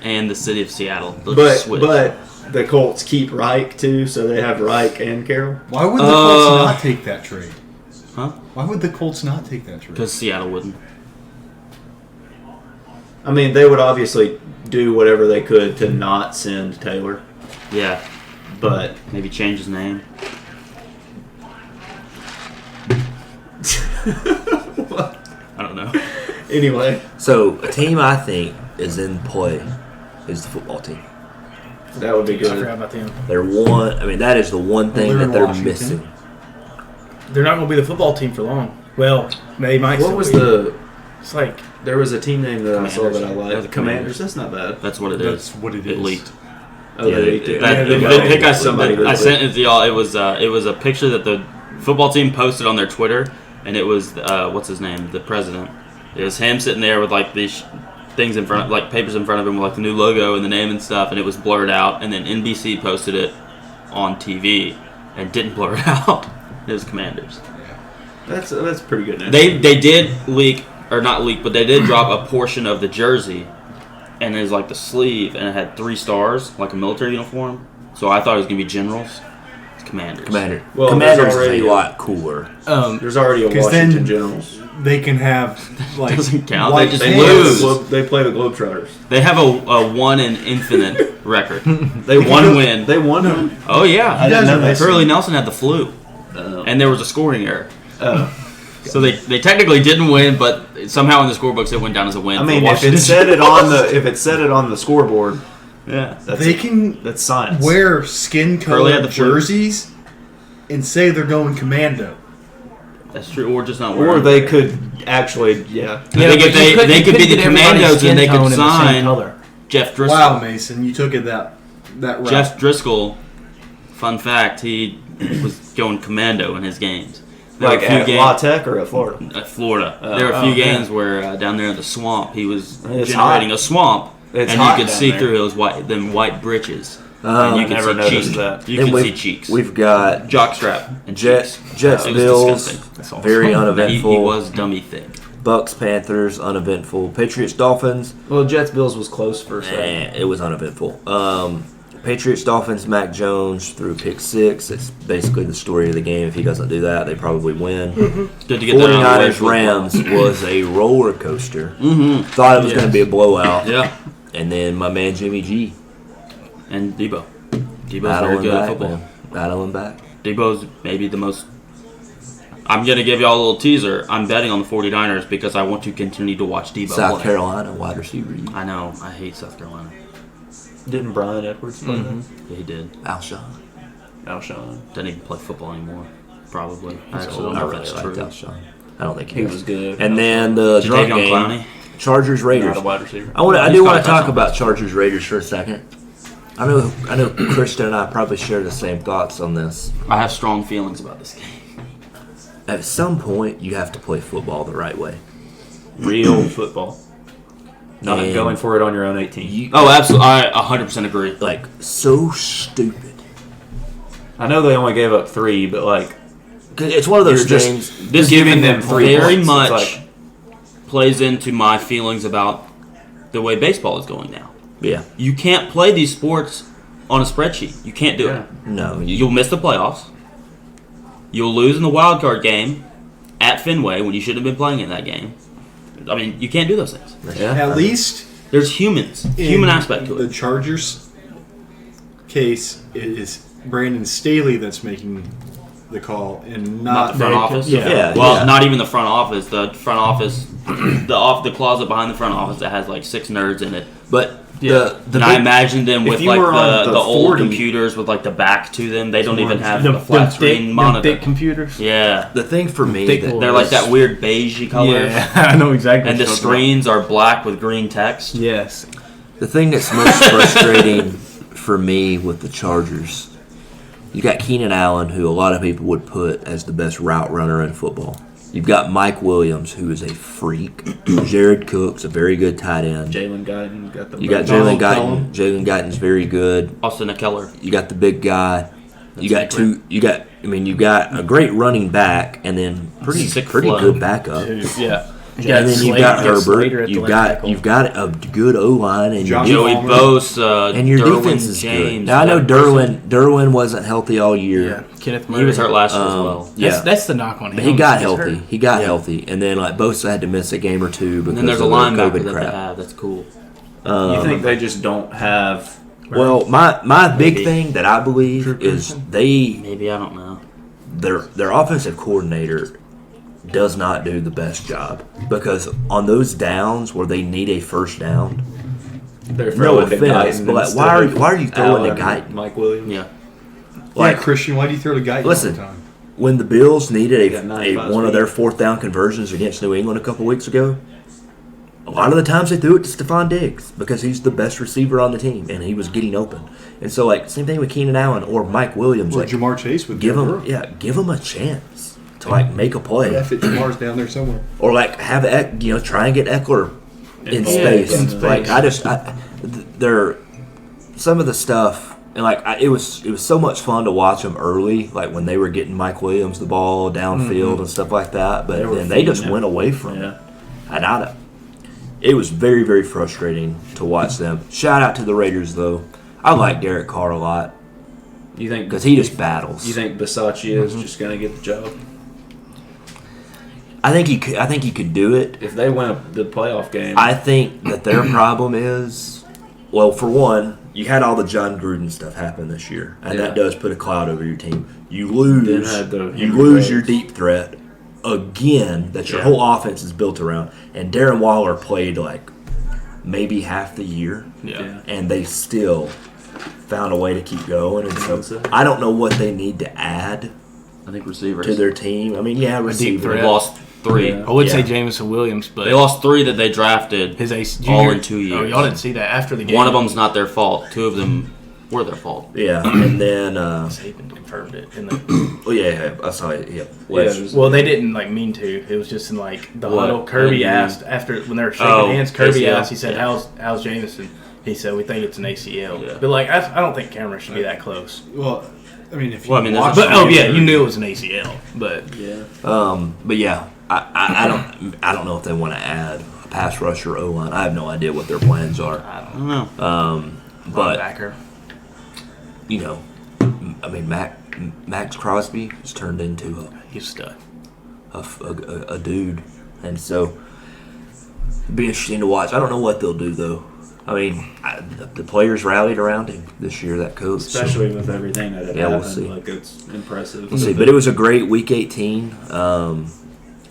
And the city of Seattle. They'll just switch. But the Colts keep Reich too, so they have Reich and Carroll. Why would the Colts not take that trade? Huh? Why would the Colts not take that trade? Because Seattle wouldn't. I mean, they would obviously do whatever they could to not send Taylor, Yeah. but Maybe change his name. I don't know. anyway, So a team I think is in play is the football team. that would be I forgot good. about them. They're one. I mean, that is the one thing they're that in they're Washington. missing. They're not going to be the football team for long. Well, they might. What still was be. the? It's like There was a team name that I saw that I They're liked. the Commanders. That's not bad. That's what it That's is. what it It is. leaked. Oh, Yeah, they they- leaked it. That, Yeah, the they- pic I somebody sent, I leaked sent it to y'all. It was a picture that the football team posted on their Twitter, and it was what's his name, the president. It was him sitting there with like these things in front, like papers in front of him with like the new logo and the name and stuff, and it was blurred out. And then NBC posted it on TV and didn't blur it out. It was Commanders. That's pretty good news. They did leak, or not leak, but they did drop a portion of the jersey, and it was like the sleeve, and it had 3 stars, like a military uniform. So I thought it was gonna be Generals. It's Commanders. Well, Commanders there's already is a lot cooler. There's already a 'Cause Washington then- Generals. They can have like Doesn't count. white They just pants. lose. They play the Globetrotters. They have a 1 in infinite record. They One win. They won one. Oh yeah, You guys are missing. Curly Nelson had the flu, Oh. and there was a scoring error. Oh. So they technically didn't win, but somehow in the scorebooks it went down as a win. I for mean, if Washington. it said it on the scoreboard, yeah. that's They can that's science. wear skin Curly had colored the flu. jerseys and say they're going commando. That's true, or just not wearing. Or they could actually, yeah. I think if they could be the Commandos and they could sign color. Jeff Driscoll. Wow, Mason, you took it that route. Jeff Driscoll. Fun fact: he was going commando in his games. There Like were a few at games La Tech or at Florida. at Florida. There were a few games where down there in the swamp, he was It's generating hot. a swamp, It's and hot you could down see there. through his white breeches, I and you could never see noticed cheeks. that. You And could see cheeks. We've got Jockstrap and Jets, cheeks. Jets, It was Bills, disgusting. That's all. very He uneventful. was dummy thick. Bucks, Panthers, uneventful. Patriots, Dolphins, Well, Jets Bills was close for a second. it was uneventful. Patriots, Dolphins, Mac Jones threw pick 6. It's basically the story of the game. If he doesn't do that, they probably win. Good to get that out of the way. 49ers, Rams was a roller coaster. Thought it was going to be a blowout. Yeah, And then my man Jimmy G. and Debo. Debo's very Battling good at back, football. man. Battling back. Debo's maybe the most. I'm going to give y'all a little teaser. I'm betting on the 49ers because I want to continue to watch Debo South play. Carolina wide receiver. I know. I hate South Carolina. Didn't Brian Edwards play Yeah, he did. Alshon. Alshon. Doesn't even play football anymore. Probably. I actually I don't know if really that's liked true. Alshon. I don't think He was good. And then the drunk Jadavion game, Clowney. Chargers Raiders. Not a wide receiver. I He's do got want a to talk touchdown. about Chargers Raiders for a second. I know Christian and I probably share the same thoughts on this. I have strong feelings about this game. At some point, you have to play football the right way. Real football. Not And going for it on your own 18. You, Oh, absolutely. I 100% agree. like so stupid. I know they only gave up 3, but like 'Cause it's one of those You're just- games. This giving game them 3 very points. much It's like, plays into my feelings about the way baseball is going now. Yeah. You can't play these sports on a spreadsheet. You can't do it. No. You'll miss the playoffs. You'll lose in the wild card game at Fenway when you shouldn't have been playing in that game. I mean, you can't do those things. Yeah. At least There's human aspect to the it. Chargers case, it is Brandon Staley that's making the call and Not the front office. Yeah. Well, Yeah. not even the front office. The front office, the closet behind the front office that has like 6 nerds in it. But Yeah. And I imagine them with you like were on the the old 40 computers with like the back to them. They don't even have Them the flat screen thick, monitor. thick computers. Yeah, the thing for me Thick that ones. they're like that weird beigey color. Yeah, I know exactly. And the what you're talking screens are black with green text. about. Yes. the thing that's most frustrating for me with the Chargers, you got Keenan Allen, who a lot of people would put as the best route runner in football. You've got Mike Williams, who is a freak. Jared Cook's a very good tight end. Jalen Guyton got the. You got Jalen Guyton. Jalen Guyton's very good. Austin Keller. You got the big guy. You got you got a great running back, and then pretty Sick pretty flow. good backup. Yeah. And then you've got Herbert. You've You've got a good O line, and Josh your Joey Palmer. Bosa. and your Derwin defense is James. good. Now I know that Derwin wasn't healthy all year. Yeah. Kenneth Murray. He was hurt last year as well. Yeah, That's the knock on him. but he got He's healthy. hurt. He got healthy, and then like Bosa had to miss a game or two because And then there's a of the linebacker COVID that crap. they have. That's cool. You think they just don't have? Well, my big Maybe. thing that I believe is Maybe, I don't know. their offensive coordinator does not do the best job, because on those downs where they need a first down, They're no throwing to offense, Guyton but like, instead why of are you throwing to Allen Guyton? and Mike Williams. Yeah. Like Christian, why do you throw the guy all listen, the time? when the Bills needed got 95 one of their speed. 4th down conversions against New England a couple weeks ago, a lot of the times they threw it to Stephon Diggs because he's the best receiver on the team and he was getting open. And so like same thing with Keenan Allen or Mike Williams, Or like Jamar Chase with give Denver. him give him a chance to like make a play. Yeah, if Jamar's down there somewhere. Or like have try and get Eckler in Yeah, space. in space. Like they're some of the stuff, and like it was so much fun to watch them early, like when they were getting Mike Williams the ball downfield and stuff like that. But were then they just feeding went him. away from Yeah. it. And it was very, very frustrating to watch them. Shout out to the Raiders though. I like Derek Carr a lot You think? because he just battles. You think Bisaccia is just gonna get the job? I think he could. I think he could do it. If they win the playoff game, I think that their problem is, well, for one, you had all the John Gruden stuff happen this year, and that Yeah. does put a cloud over your team. You lose. Then had the You Henry lose Ruggs. your deep threat again that your Yeah. whole offense is built around. And Darren Waller played like maybe half the year, Yeah. and they still found a way to keep going. And so That's it. I don't know what they need to add I think receivers. to their team. I mean, yeah, deep receiver. threat. They lost 3. Yeah. I would say Yeah. Jamison Williams, but They lost 3 that they drafted. his ace all junior, in 2 years. Oh, y'all didn't see that after the game. One of them's not their fault. 2 of them were their fault. Yeah, and then Saban confirmed it. In the, oh yeah, I saw it. Yeah, Yeah, it was- well, they didn't like mean to. It was just in like the What? huddle. What do Kirby you asked after when they were shaking Oh, hands. Kirby ACL? asked. He said, Yeah. "How's Jamison?" He said, "We think it's an ACL." Yeah. But like, I don't think cameras should be that close. Well, I mean, if you Well, I mean, there's watch a- But oh yeah, you knew it was an ACL. But yeah. But yeah, I don't know if they want to add a pass rusher O line. I have no idea what their plans are. I I don't don't know. know. But Backer. you know, I mean, Max Crosby has turned into He's a stud. a dude, and so it'd be interesting to watch. I don't know what they'll do though. I mean, the players rallied around him this year. That coach, so- Especially with everything that had Yeah, we'll happened, see. like it's impressive. We'll see, but it was a great Week 18.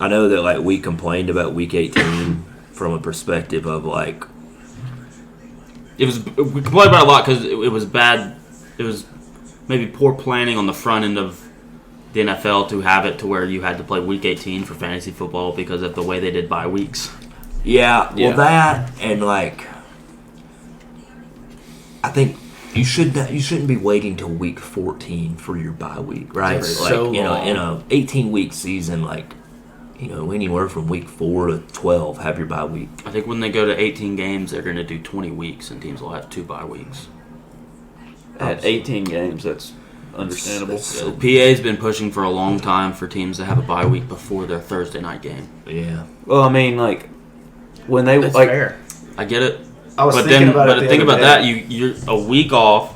I know that like we complained about Week 18 from a perspective of like, We complained about it a lot because it was bad. It was maybe poor planning on the front end of the NFL to have it to where you had to play Week 18 for fantasy football because of the way they did bye weeks. yeah, well Yeah. that and like, I think you shouldn't be waiting till Week 14 for your bye week, right? That's Like so in long. a 18-week season, like anywhere from Week 4 to 12, have your bye week. I think when they go to 18 games, they're going to do 20 weeks, and teams will have 2 bye weeks. At 18 games, that's understandable. So- PA's been pushing for a long time for teams to have a bye week before their Thursday night game. Yeah. Well, I mean, like when they That's like fair. I get it. I was thinking about it. But think about that. You're a week off,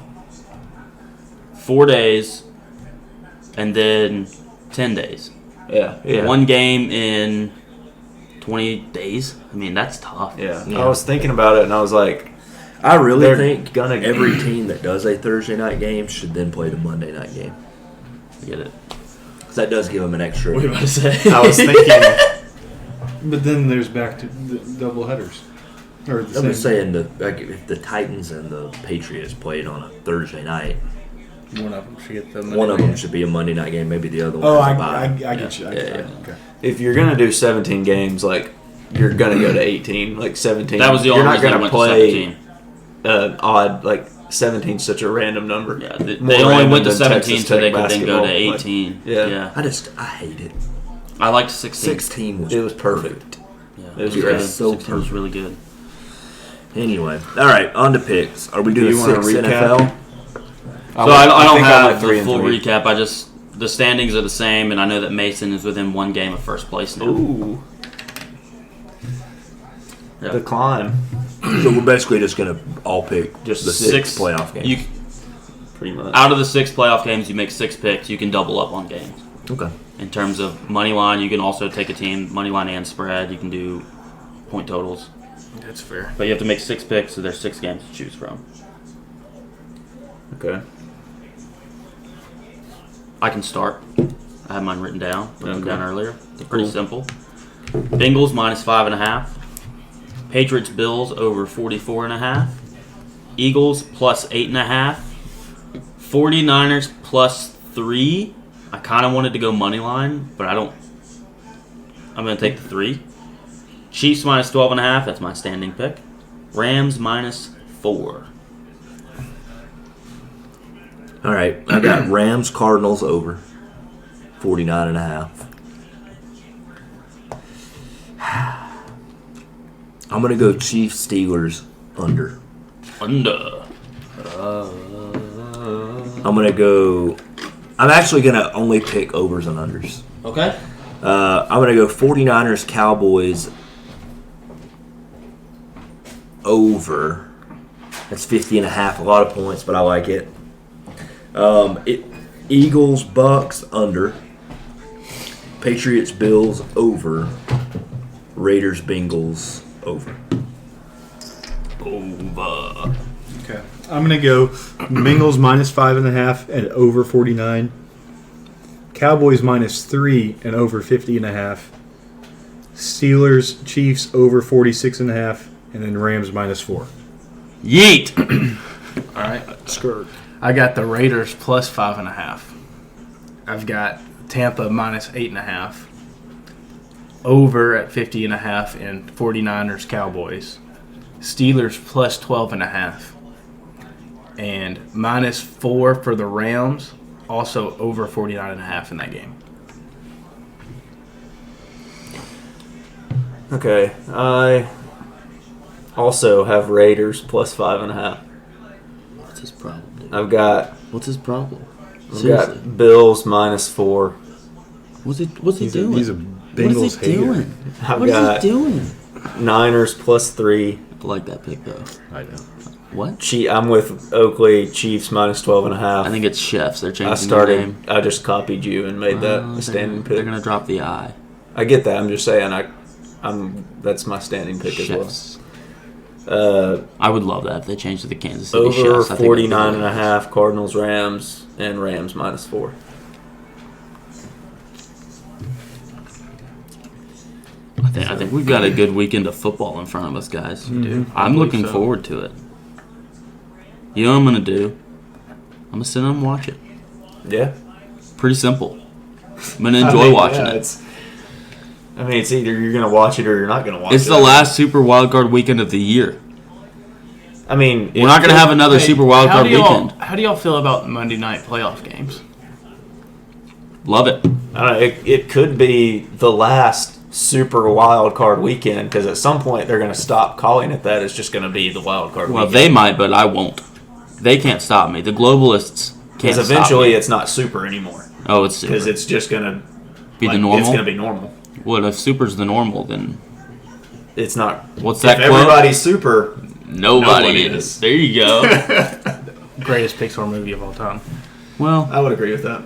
4 days, and then 10 days. Yeah. One game in 20 days. I mean, that's tough. Yeah. I was thinking about it, and I was like, I really think every team that does a Thursday night game should then play the Monday night game. I get it. Because that does give them an extra. What are you about to say? I was thinking. But then there's back to the double headers. Or the I'm just saying, if the Titans and the Patriots played on a Thursday night, one of them should get the one of them should be a Monday night game. Maybe the other one. Oh, has a I bye. get you. Yeah. Okay. If you're gonna do 17 games, like you're gonna go to 18, like 17. That was the only reason I went to 17. Odd, like 17 is such a random number. Yeah, they only went to 17 so they could then go to 18. Like, yeah. I hate it. I liked 16. 16 was perfect. Yeah, It was good. great. So 16 was really good. Anyway, all right, on to picks. Are we doing you wanna 6 recap? NFL? So I don't think have I'm like the 3 and full 3. recap. The standings are the same, and I know that Mason is within one game of first place now. Ooh. Yeah. The climb, So we're basically just going to all pick Just the six. 6 playoff games. You, pretty much. out of the 6 playoff games, you make 6 picks. You can double up on games. Okay. In terms of money line, you can also take a team money line and spread. You can do point totals, That's fair. but you have to make 6 picks, so there's 6 games to choose from. Okay. I can start. I have mine written down. Put them Okay. down earlier. They're pretty simple. Bengals minus 5.5. Patriots Bills over 44.5. Eagles plus 8.5. 49ers plus 3. I kind of wanted to go money line, but I don't. I'm going to take the 3. Chiefs minus 12.5. That's my standing pick. Rams minus 4. All right, I got Rams Cardinals over 49.5. I'm going to go Chiefs Steelers under. Under. I'm actually going to only pick overs and unders. Okay. I'm going to go 49ers Cowboys over. That's 50.5. A lot of points, but I like it. Eagles Bucks under. Patriots Bills over. Raiders Bengals over. Over. Okay. I'm gonna go Bengals minus 5.5 and over 49. Cowboys minus 3 and over 50.5. Steelers Chiefs over 46.5, and then Rams minus 4. Yeet. All right. Skirt. I got the Raiders plus 5.5. I've got Tampa minus 8.5. Over at 50.5 and 49ers Cowboys. Steelers plus 12.5. And minus 4 for the Rams. Also over 49.5 in that game. Okay. I also have Raiders plus 5.5. What's his problem, dude? I've got What's his problem? got Bills minus 4. What's he doing? He's a Bengals hater. I've got doing? Niners plus 3. I like that pick though. I know. What? I'm with Oakley. Chiefs minus 12.5. I think it's Chefs. They're changing their name. I just copied you and made that Well, a standing They're pick. gonna drop the I. I get that. I'm just saying. That's my standing pick Chefs. as well. I would love that if they changed to the Kansas City Over Chefs. I think that'd be 49.5. Cardinals Rams and Rams minus 4. I think we've got a good weekend of football in front of us, guys. do. I'm looking so. forward to it. You know what I'm gonna do? I'm gonna sit down and watch it. Yeah. Pretty simple. I'm gonna enjoy watching it. It's either you're gonna watch it or you're not gonna watch it. It's the last Super Wildcard weekend of the year. I mean, We're not gonna have another Super Wildcard weekend. How do y'all feel about Monday night playoff games? Love it. I don't know, it could be the last Super Wild Card weekend because at some point they're going to stop calling it that. It's just going to be the Wild Card Well, weekend. they might, but I won't. They can't stop me. The globalists can't Because stop eventually me. it's not Super anymore. Oh, it's Super. Because it's just going to Be the normal? It's going to be normal. Well, if Super's the normal, then It's not. what's If that quote? everybody's Super, Nobody is. There you go. Greatest Pixar movie of all time. Well, I would agree with that.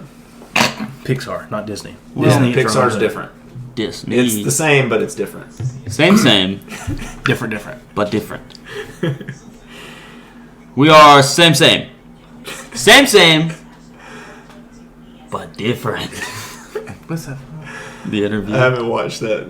Pixar, not Disney. Well, Disney Pixar's different. Disney. It's the same, but it's different. Same, Different. but different. We are same, but different. What's that? The interview. I haven't watched that.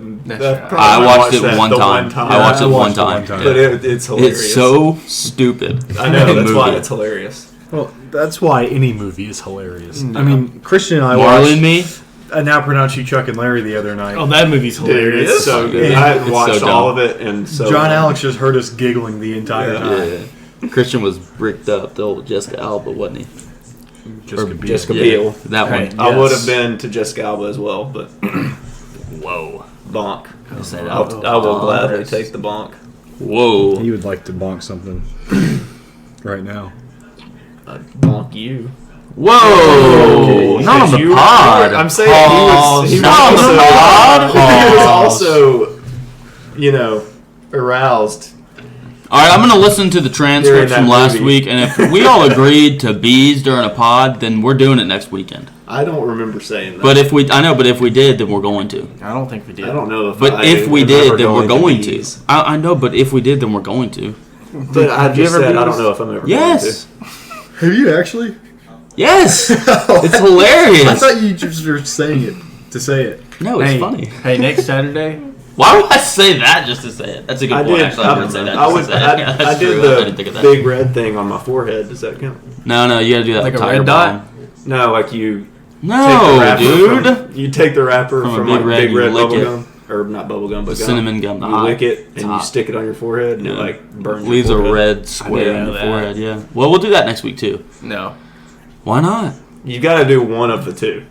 I watched it one time. I watched it one time. But it's hilarious. It's so stupid. I know, that's why it's hilarious. Well, that's why any movie is hilarious. No. I mean, Christian and I Marley watched and Me. I Now Pronounce You Chuck and Larry the other night. Oh, that movie's hilarious. Dude, it's so good. I haven't watched all of it, and so John Alex just heard us giggling the entire time. Yeah. Christian was bricked up. The old Jessica Alba, wasn't he? Jessica Biel. That one. Right. I would have been to Jessica Alba as well, but Whoa. bonk. I I will gladly take the bonk. Whoa. He would like to bonk something right now. I'd bonk you. Whoa. Not on the pod. I'm saying he was Not on the pod. He was also, aroused. All right, I'm going to listen to the transcripts During from that last movie. week, and if we all agreed to bees during a pod, then we're doing it next weekend. I don't remember saying that. But if we did, then we're going to. I don't think we did. I don't know if But if we did, then we're going to. I know, but if we did, then we're going to. But I just said I don't know if I'm ever Yes. going to. Have you actually? Yes. It's hilarious. I thought you just were saying it to say it. No, it's Hey, funny. Hey, next Saturday. Why would I say that just to say it? That's a good point. Actually, I would say that. I just would. to say it. I That's did true. I didn't think of the that. big red thing on my forehead. Does that count? No, you got to do that. Like with a Tiger red dot? Balm. No, like you. No, take the wrapper dude. you take the wrapper From a from Big like Red, big you red lick bubble it. gum, or not bubble gum, but The cinnamon gum. You lick it and you hot. stick it on your forehead, and Yeah. it like burns. Leaves a your forehead. red square know in the that. forehead. Yeah. Well, we'll do that next week too. No. Why not? You got to do one of the two,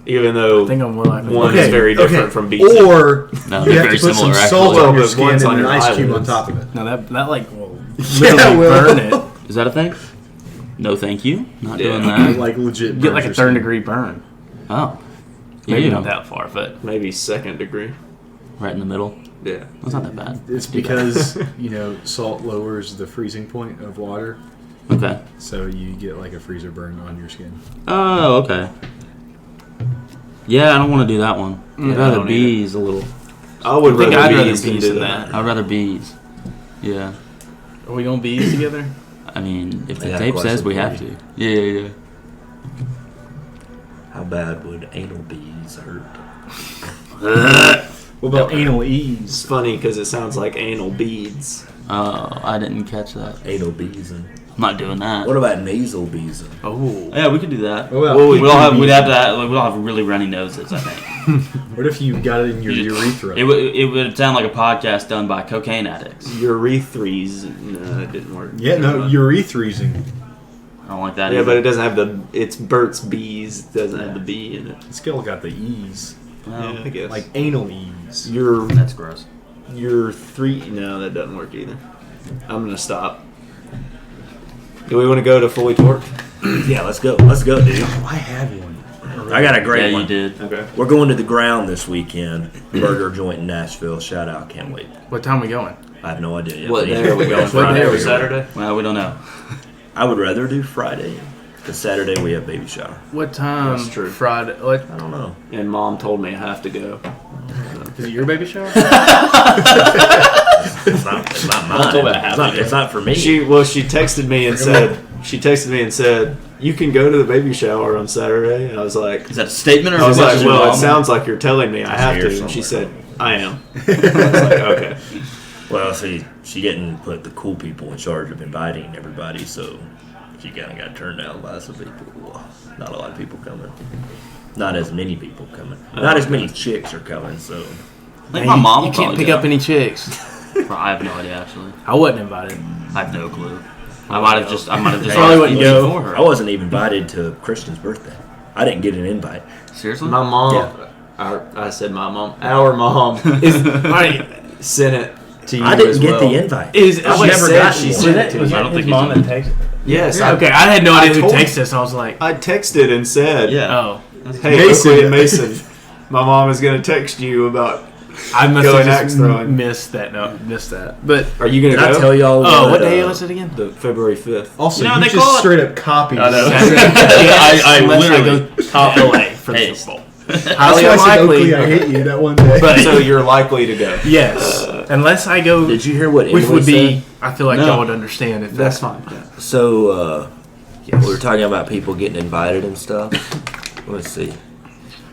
even though I think I'm more likely. one is very different from B. Or No, you they're have very to put some similar, salt actually. on your Well, but skin one's and on an your ice cube on eyelids. top of it. No, that like will Yeah, literally it will. burn it. Is that a thing? No, thank you. Not doing It, that. like legit. Get like a burns your third skin. degree burn. Oh, Maybe Ew. not that far, but Maybe second degree. Right in the middle. Yeah. That's not that bad. It's because salt lowers the freezing point of water, Okay. so you get like a freezer burn on your skin. Oh, okay. Yeah, I don't want to do that one. I'd I rather don't bees a little. I would I think rather I'd rather bees than bees do than that. that. I'd rather bees. Yeah. are we gonna bees together? I mean, if the I got a tape says question we for have you. to. Yeah. How bad would anal bees hurt? What about anal It's ease? funny because it sounds like anal beads. Oh, I didn't catch that. Anal bees and I'm not doing that. what about nasal bees? Oh, Yeah, we could do that. What about- Well, We'd all have. We'd have to. We'd all have really runny noses. I think. What if you got it in your You just- urethra? It would sound like a podcast done by cocaine addicts. Urethres. No, it didn't work. Yeah, no, urethrizing. I don't like that. Yeah, either. but it doesn't have the. It's Burt's Bees. It doesn't have the B in it. Still got the ease, Well, Yeah, I guess. like anal ease. that's gross. Your three. No, that doesn't work either. I'm gonna stop. Do we want to go to Fully Torqued? Yeah, let's go. Let's go, dude. I had one. I got a great Yeah, one. you did. Okay. We're going to the Ground this weekend. Burger joint in Nashville. Shout out. Can't wait. what time are we going? I have no idea yet. What but day are we going? What Friday day are or we Saturday? Well, we don't know. I would rather do Friday. Because Saturday we have baby shower. What time? That's true. Friday. What? I don't know. And Mom told me I have to go. Is it your baby shower? It's not mine. told me I have It's not for me. She texted me and said you can go to the baby shower on Saturday. And I was like, Is that a statement or? I was is that like, just well, it normal? sounds like you're telling me I have here to. And she said, somewhere. I am. I was like, okay. Well, see, she didn't put the cool people in charge of inviting everybody, so she kind of got turned down by some people. Not a lot of people coming. Not as many people coming. Not as many chicks are coming, so. I think my mom. You will can't probably pick go. up any chicks. I have no idea actually. I wasn't invited. I have no clue. I might have just. Probably asked wouldn't people go. for her. I wasn't even invited to Christian's birthday. I didn't get an invite. Seriously? My mom, I said my mom, our mom, is sent it to you. I didn't as get well. the invite. Is I've she never said gotten she one. sent it to I you? don't His think he's mom in had texted. Yes. Okay, I had no idea who told- texted us. I was like, I texted and said, Yeah. oh, hey, Mason. Oakley and Mason, my mom is going to text you about I must Going have axe just throwing. missed that. No, missed that. But Are you gonna Did go? I tell y'all? oh, what day was it again? The February 5th. Also, No, you they just call it- straight up copied. I know. Yes, I unless literally- I go top LA for the Hey. Super Bowl. That's Highly why I said unlikely. Oakley, I hate you that one day. But- So you're likely to go. Yes, unless I go, Did you hear what which Emily would be. said? I feel like No. y'all would understand if That's fine. Yeah. So, we were talking about people getting invited and stuff. Let's see.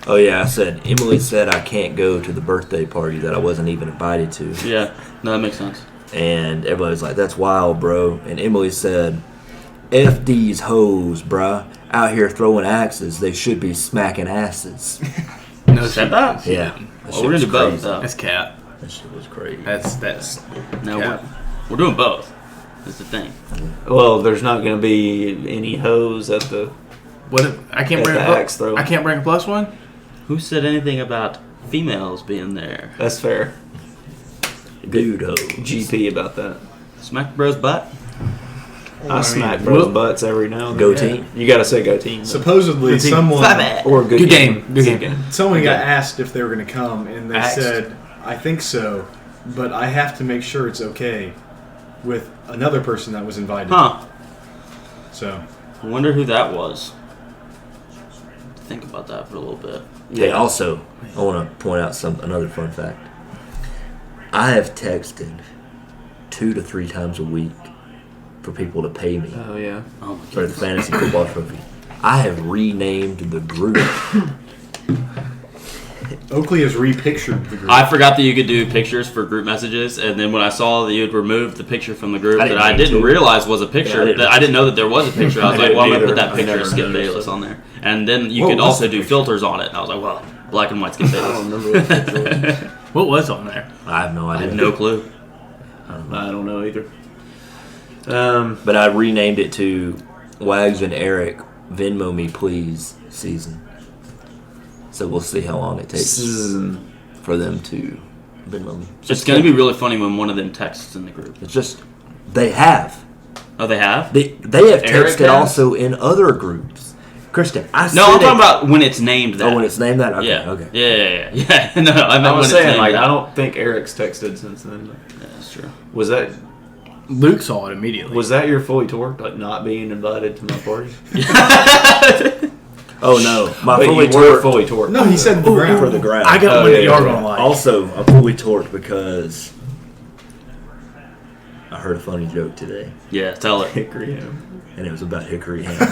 Oh, yeah, I said, Emily said I can't go to the birthday party that I wasn't even invited to. Yeah, no, that makes sense. And everybody was like, that's wild, bro. And Emily said, F these hoes, bruh. Out here throwing axes. They should be smacking asses. No, Said that? Yeah. That Well, shit we're was gonna do both, crazy. though. That's cap. That shit was crazy. That's No, Yeah. we're doing both. That's the thing. Well, there's not going to be any hoes at the. what if I can't At bring the a axe throw. I can't bring a plus one. Who said anything about females being there? That's fair. Dude, hoes. GP about that. Smack bro's butt? I smack bros' Well- butts every now and then. Go team. You got to say go team. though. Supposedly, Good team. someone Or good, Good game. Good game. someone got asked if they were going to come, and they Asked. said, "I think so, but I have to make sure it's okay with another person that was invited." Huh. So I wonder who that was. Think about that for a little bit. Hey, also, I want to point out another fun fact. I have texted 2 to 3 times a week for people to pay me Oh, yeah. Oh my for the goodness. fantasy football trophy. I have renamed the group. Oakley has repictured the group. I forgot that you could do pictures for group messages, and then when I saw that you had removed the picture from the group I didn't that I mean didn't to. realize was a picture, Yeah, I didn't know that there was a picture. I was I like, well, I'm didn't going to put either. that I picture of never Skip noticed Bayless it. on there. And then you What could was also the do picture? filters on it. And I was like, well, black and white Skip I don't Bayless. remember what picture it was. What was on there? I have no I idea. had no clue. I don't know either. But I renamed it to Wags and Eric Venmo Me Please season. So we'll see how long it takes for them to Venmo me. It's going to be really funny when one of them texts in the group. It's just they have. Oh, they have? They have Eric texted has? also in other groups. Kristen, I No, said I'm it- talking about when it's named that. Oh, when it's named that? Okay, yeah. okay. Yeah. No, I meant I when was it's saying, named like, that. I don't think Eric's texted since then. Yeah, that's true. Was that Luke saw it immediately. your fully torqued, like not being invited to my party? Oh no, my But fully you were torqued. fully torqued. no, he said the ground. For the ground. I got Oh, one yeah, that y'all yeah. gonna like. Also, I'm fully torqued because I heard a funny joke today, Yeah, tell it. Hickory Ham. and it was about hickory ham. Okay,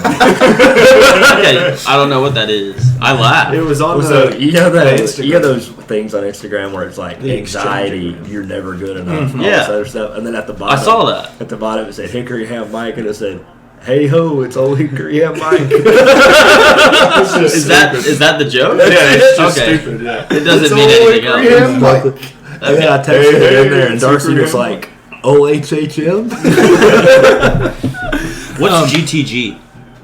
I don't know what that is. I laugh. It was on So the you know that Instagram. you know those things on Instagram where it's like The anxiety, exchange. you're never good enough, and all Yeah. this other stuff, and then at the bottom, I saw that. At the bottom, it said Hickory Ham Mike, and it said, "Hey ho, it's old Hickory Ham Mike." Is that the joke? Yeah, it's just Okay. stupid. Yeah. It doesn't It's mean all anything Hickory else. Ham Mike. And then I texted Hey, it in there, and it's Darcy Hickory was Ham like, "OHHM." What's GTG?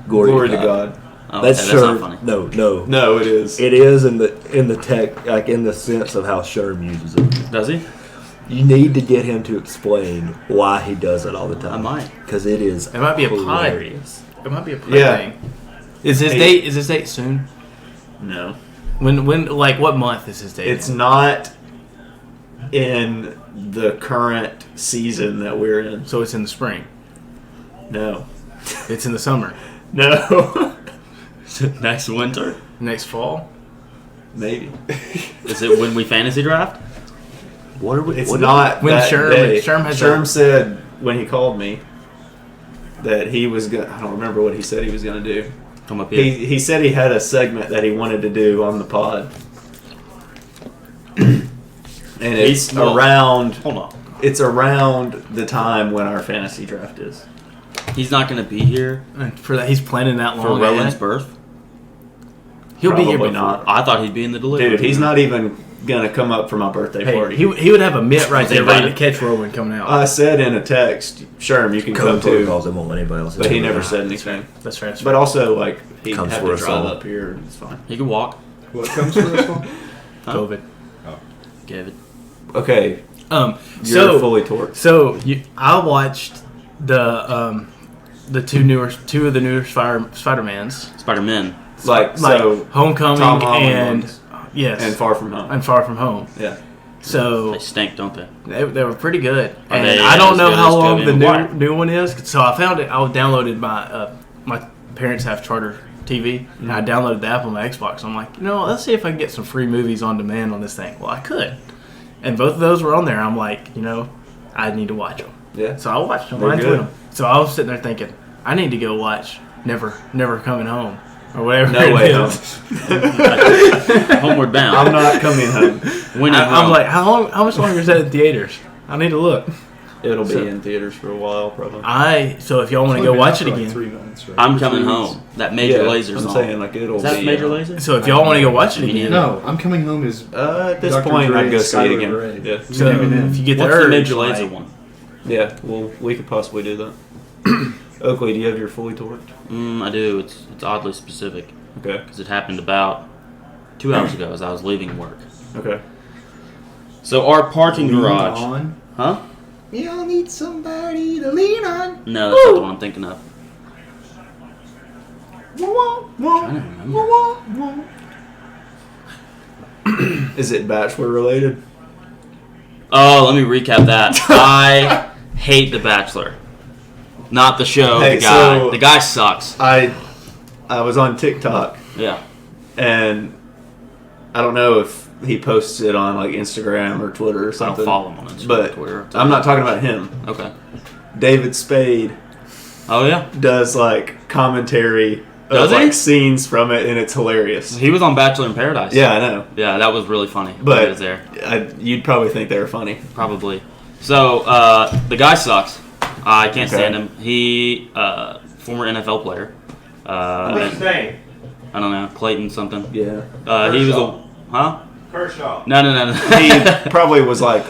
Glory to God. Oh, That's okay, that's Sherm. not funny. No. No, it is. It is in the tech, like in the sense of how Sherm uses it. Does he? You need to get him to explain why he does it all the time. I might. Because it is It might be a pie. hilarious. It might be a play Yeah. thing. Is his Hey. date? Is his date soon? No. When like what month is his date? It's not in the current season that we're in. So it's in the spring. No. It's in the summer. No. Next winter? Next fall. Maybe. Is it when we fantasy draft? What are we? It's what not When that Sherm- day. when Sherm has Sherm a- said when he called me that he was gonna. I don't remember what he said he was gonna do. Come up here. He said he had a segment that he wanted to do on the pod, and it's Well, around. Hold on. It's around the time when our fantasy draft is. He's not going to be here And for that, he's planning that for long. Rowan's ahead. birth. He'll be here Probably before. not. I thought he'd be in the delivery. Dude, he's not even gonna come up for my birthday Hey, party. he would have a mitt right Is he there ready to invited? catch Rowan coming out. I said in a text, Sherm, you can come code too, protocols? They won't let anybody else. but he in. never said anything. That's fair. But also, like, he'd Comes have for to us drive all. up here, and it's fine. He can walk. What comes for this one? COVID. Give it. Okay, Um. you're So fully torqued. I watched the two of the newer Spider-Mans, Spider-Man. Like, so, Homecoming Tom Holland and ones. yes, and Far From Home. and Far From Home. Yeah. So they stink, don't they? They were pretty good. And they I don't as know good how as long Toby the and new one is. So I found it. I downloaded my parents have Charter TV, and I downloaded the app on my Xbox. I'm like, let's see if I can get some free movies on demand on this thing. Well, I could, and both of those were on there. I'm like, I need to watch them. Yeah. So I watched them. They're I enjoyed good. them. So I was sitting there thinking, I need to go watch Never Coming Home or whatever. No it way is. home. Homeward Bound. I'm not coming home. I'm like, how much longer is that in theaters? I need to look. It'll be in theaters for a while, probably. So if y'all want to go watch it For like again, 3 months, right? I'm Coming Home. That Major Lazer I'm song. saying like it'll Is that be. Major Lazer? so if y'all want to go watch it again, No, I'm Coming Home is At this Dr. point, Dre I'd go and see it Skylar again. Grey. Yeah. so if you get the What's urge, the Major like, Lazer one? Yeah. Well, we could possibly do that. Oakley, do you have your fully torqued? I do. It's oddly specific Okay. because it happened about 2 hours ago as I was leaving work. Okay. So our parking Lean garage. on. Huh? We all need somebody to lean on. No, that's not the one I'm thinking of. Trying to remember. Is it Bachelor related? Oh, let me recap that. I hate The Bachelor. Not the show, Hey, the guy. so- The guy sucks. I was on TikTok Yeah. and I don't know if he posts it on like Instagram or Twitter or I don't something. follow him on Instagram, But Twitter. I'm not talking about him. Okay. David Spade Oh, yeah. does like commentary Does of he? like scenes from it, and it's hilarious. He was on Bachelor in Paradise. Yeah, I know. Yeah, that was really funny. He But was there. you'd probably think they were funny. Probably. So, the guy sucks. I can't Okay. stand him. He, former NFL player. What's his name? I don't know, Clayton something. Yeah. He was Kershaw. Huh? Kershaw. No. He probably was like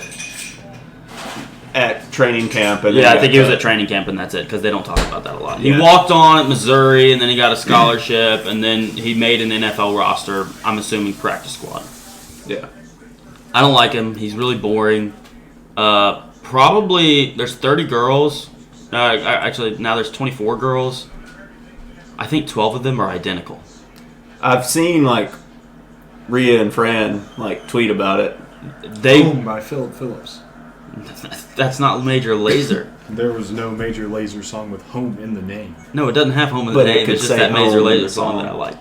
at training camp. And Yeah, then I think got he was cut. at training camp, and that's it, because they don't talk about that a lot. He Yeah. walked on at Missouri, and then he got a scholarship, and then he made an NFL roster, I'm assuming practice squad. Yeah. I don't like him. He's really boring. Probably, there's 30 girls. Actually, now there's 24 girls. I think 12 of them are identical. I've seen like Rhea and Fran like tweet about it. Home by Philip Phillips. That's not Major Lazer. There was no Major Lazer song with home in the name. No, it doesn't have home in the But it name. could It's just say that Major home in Lazer the song song. that I like.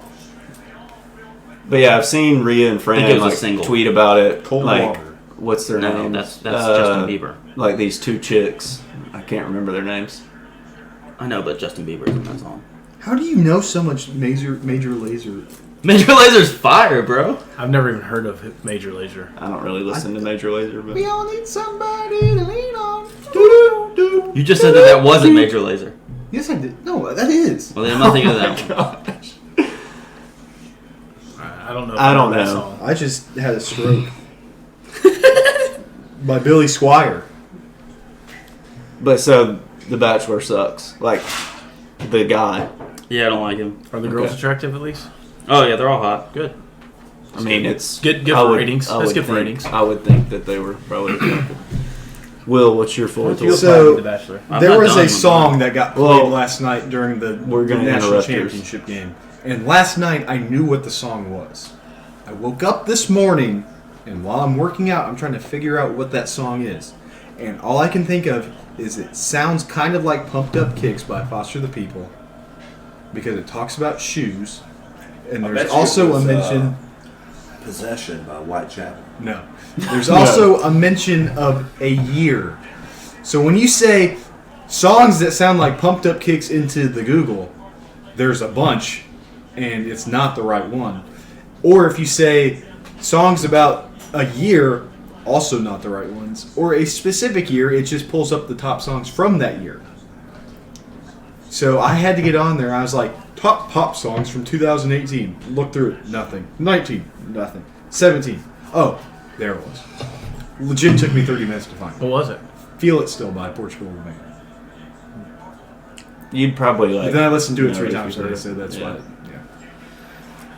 But yeah, I've seen Rhea and think it Fran was a like single. tweet about it. Cold like, Water. what's their No, name? that's Justin Bieber. Like these two chicks. I can't remember their names. I know, but Justin Bieber's in that song. How do you know so much Major Lazer? Major Lazer's fire, bro. I've never even heard of Major Lazer. I don't really listen to Major Lazer, but all need somebody to lean on. You just said that wasn't Major Lazer. Yes, I did. No, that is. Well, then I'm not thinking of that one. gosh. I don't know. If I don't that know. song. I just had a stroke. By Billy Squire. But so The Bachelor sucks. Like the guy. Yeah, I don't like him. Are the girls Okay. attractive at least? Oh, yeah, they're all hot. Good. I mean, it's Good I for would- ratings. I That's would good for think- ratings. I would think that they were probably attractive. Will, what's your full You thought? So- apply to The Bachelor. I'm There not was done a with song mine. that got played Well, last night during the we're gonna national interrupt yours. championship game. And last night I knew what the song was. I woke up this morning, and while I'm working out, I'm trying to figure out what that song is. And all I can think of is it sounds kind of like Pumped Up Kicks by Foster the People, because it talks about shoes. And I there's bet you also it was, a mention... Possession by Whitechapel. No. There's also a mention of a year. So when you say songs that sound like Pumped Up Kicks into the Google, there's a bunch, and it's not the right one. Or if you say songs about a year, also not the right ones. Or a specific year, it just pulls up the top songs from that year. So I had to get on there. I was like, top pop songs from 2018. Look through it. Nothing. 19. Nothing. 17. Oh, there it was. Legit took me 30 minutes to find it. What was it? Feel It Still by Portugal the Man. You'd probably like. Then I listened to it know 3 if times you already, heard so it. that's Yeah. why. Yeah.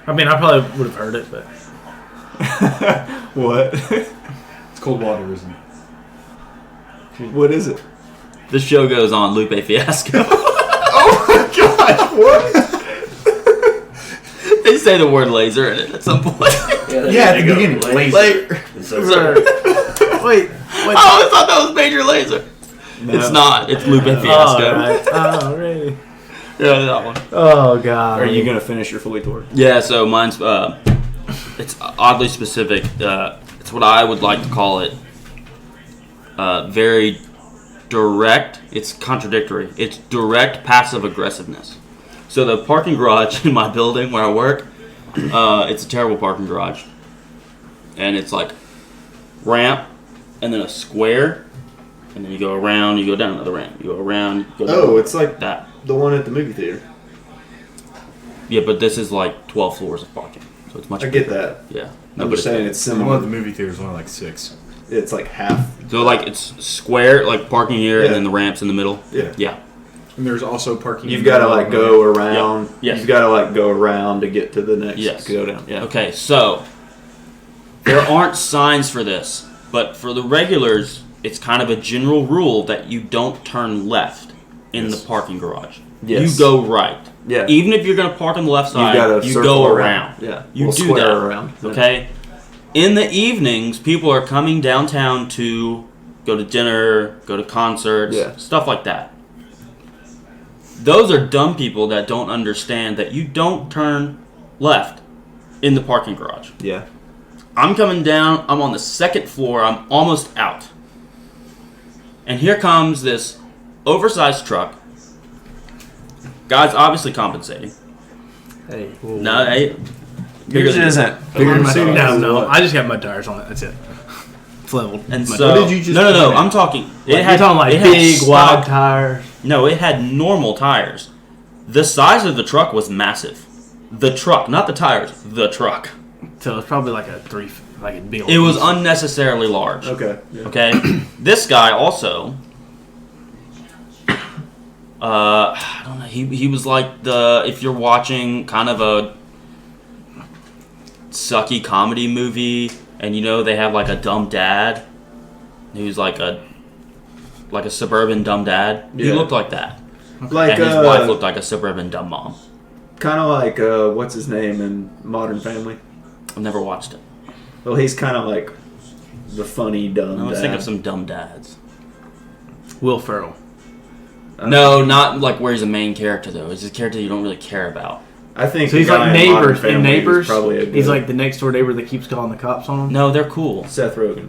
I mean, I probably would have heard it, but What? It's Cold Water, isn't it? What is it? This show goes on Lupe Fiasco. Gosh, what? They say the word laser in it at some point. Yeah, at the beginning. Later. It says, Sorry. Wait. I thought that was Major Lazer. No. It's not. It's Lupe Fiasco. Right. Oh, really? Yeah, that one. Oh, God. Are you going to finish your fully toured? Yeah, so mine's, it's oddly specific. It's what I would like to call it. Very direct. It's contradictory. It's direct passive aggressiveness. So the parking garage in my building where I work, it's a terrible parking garage. And it's like ramp and then a square. And then you go around, you go down another ramp. You go around, you go down. Oh, it's like that. The one at the movie theater. Yeah, but this is like 12 floors of parking. So it's much I get that. Yeah. I'm just saying it's The one at similar. the movie theater is only like 6. It's like half. So like it's square, like parking here, Yeah. and then the ramps in the middle. Yeah. Yeah. And there's also parking. You've got to like go around. Yep. Yes. You've got to like go around to get to the next Yes. go down. Yeah. Okay, so there aren't signs for this, but for the regulars, it's kind of a general rule that you don't turn left in the parking garage. Yes. You go right. Yeah. Even if you're going to park on the left side, gotta you circle go around. Yeah. You We'll do square that. around. Okay? In the evenings, people are coming downtown to go to dinner, go to concerts, Yeah. stuff like that. Those are dumb people that don't understand that you don't turn left in the parking garage. Yeah. I'm coming down, I'm on the second floor, I'm almost out. And here comes this oversized truck. Guy's obviously compensating. Hey. No, hey. Yours isn't. Bigger than my No, tires. no. I just got mud tires on it. That's it. It's leveled. And Mud so, tires. did you just no. put in? I'm talking. You're talking like it had big, stock- wide tires. No, it had normal tires. The size of the truck was massive. The truck, not the tires. The truck. So it's probably like a big old It was piece. unnecessarily large. Okay. Yeah. Okay. This guy also. I don't know. He was like if you're watching kind of a sucky comedy movie, and they have like a dumb dad, who's like a suburban dumb dad. He Yeah. looked like that, Like and his wife looked like a suburban dumb mom. kind of like what's his name in Modern Family? I've never watched it. Well, he's kind of like the funny dumb. Let's dad. think of some dumb dads. Will Ferrell. No, not like where he's a main character though. He's a character you don't really care about. I think So he's the guy like in Modern Neighbors. In Family is Neighbors, probably a good he's like the next door neighbor that keeps calling the cops on him. No, they're cool. Seth Rogen.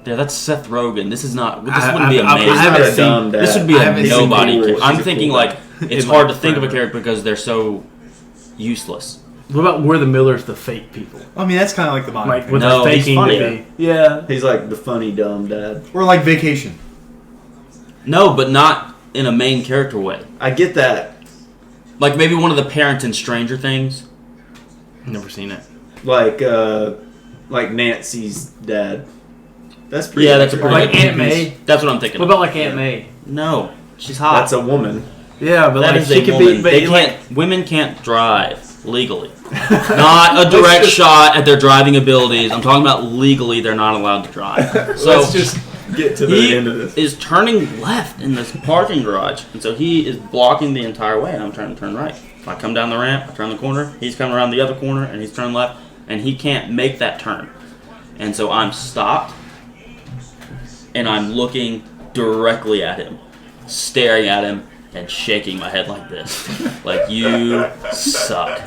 Yeah, that's Seth Rogen. This is not. This I- wouldn't be I- I amazing. haven't He's not a seen- dumb dad. This would be I a haven't seen nobody. Neighbors. I'm He's a thinking cool like guy. it's In, hard like, to think of a forever. character because they're so useless. What about We're the Millers, the fake people? I mean, that's kind of like the modern Like thing. with No, the he's faking to funnier. be. Yeah. He's like the funny dumb dad. Or like Vacation. No, but not in a main character way. I get that. Like maybe one of the parents in Stranger Things. Never seen it. Like Nancy's dad. That's pretty. Yeah, that's a accurate. pretty Like good Aunt May. That's what I'm thinking. What of. about like Aunt May? No, she's hot. That's a woman. Yeah, but That like is she a could woman. be. But They like, can't. Women can't drive legally. Not a direct shot at their driving abilities. I'm talking about legally. They're not allowed to drive. So Let's just get to the he end of this. is turning left in this parking garage, and so he is blocking the entire way, and I'm trying to turn right. If I come down the ramp, I turn the corner, he's coming around the other corner, and he's turning left, and he can't make that turn. And so I'm stopped, and I'm looking directly at him, staring at him, and shaking my head like this. Like, you suck.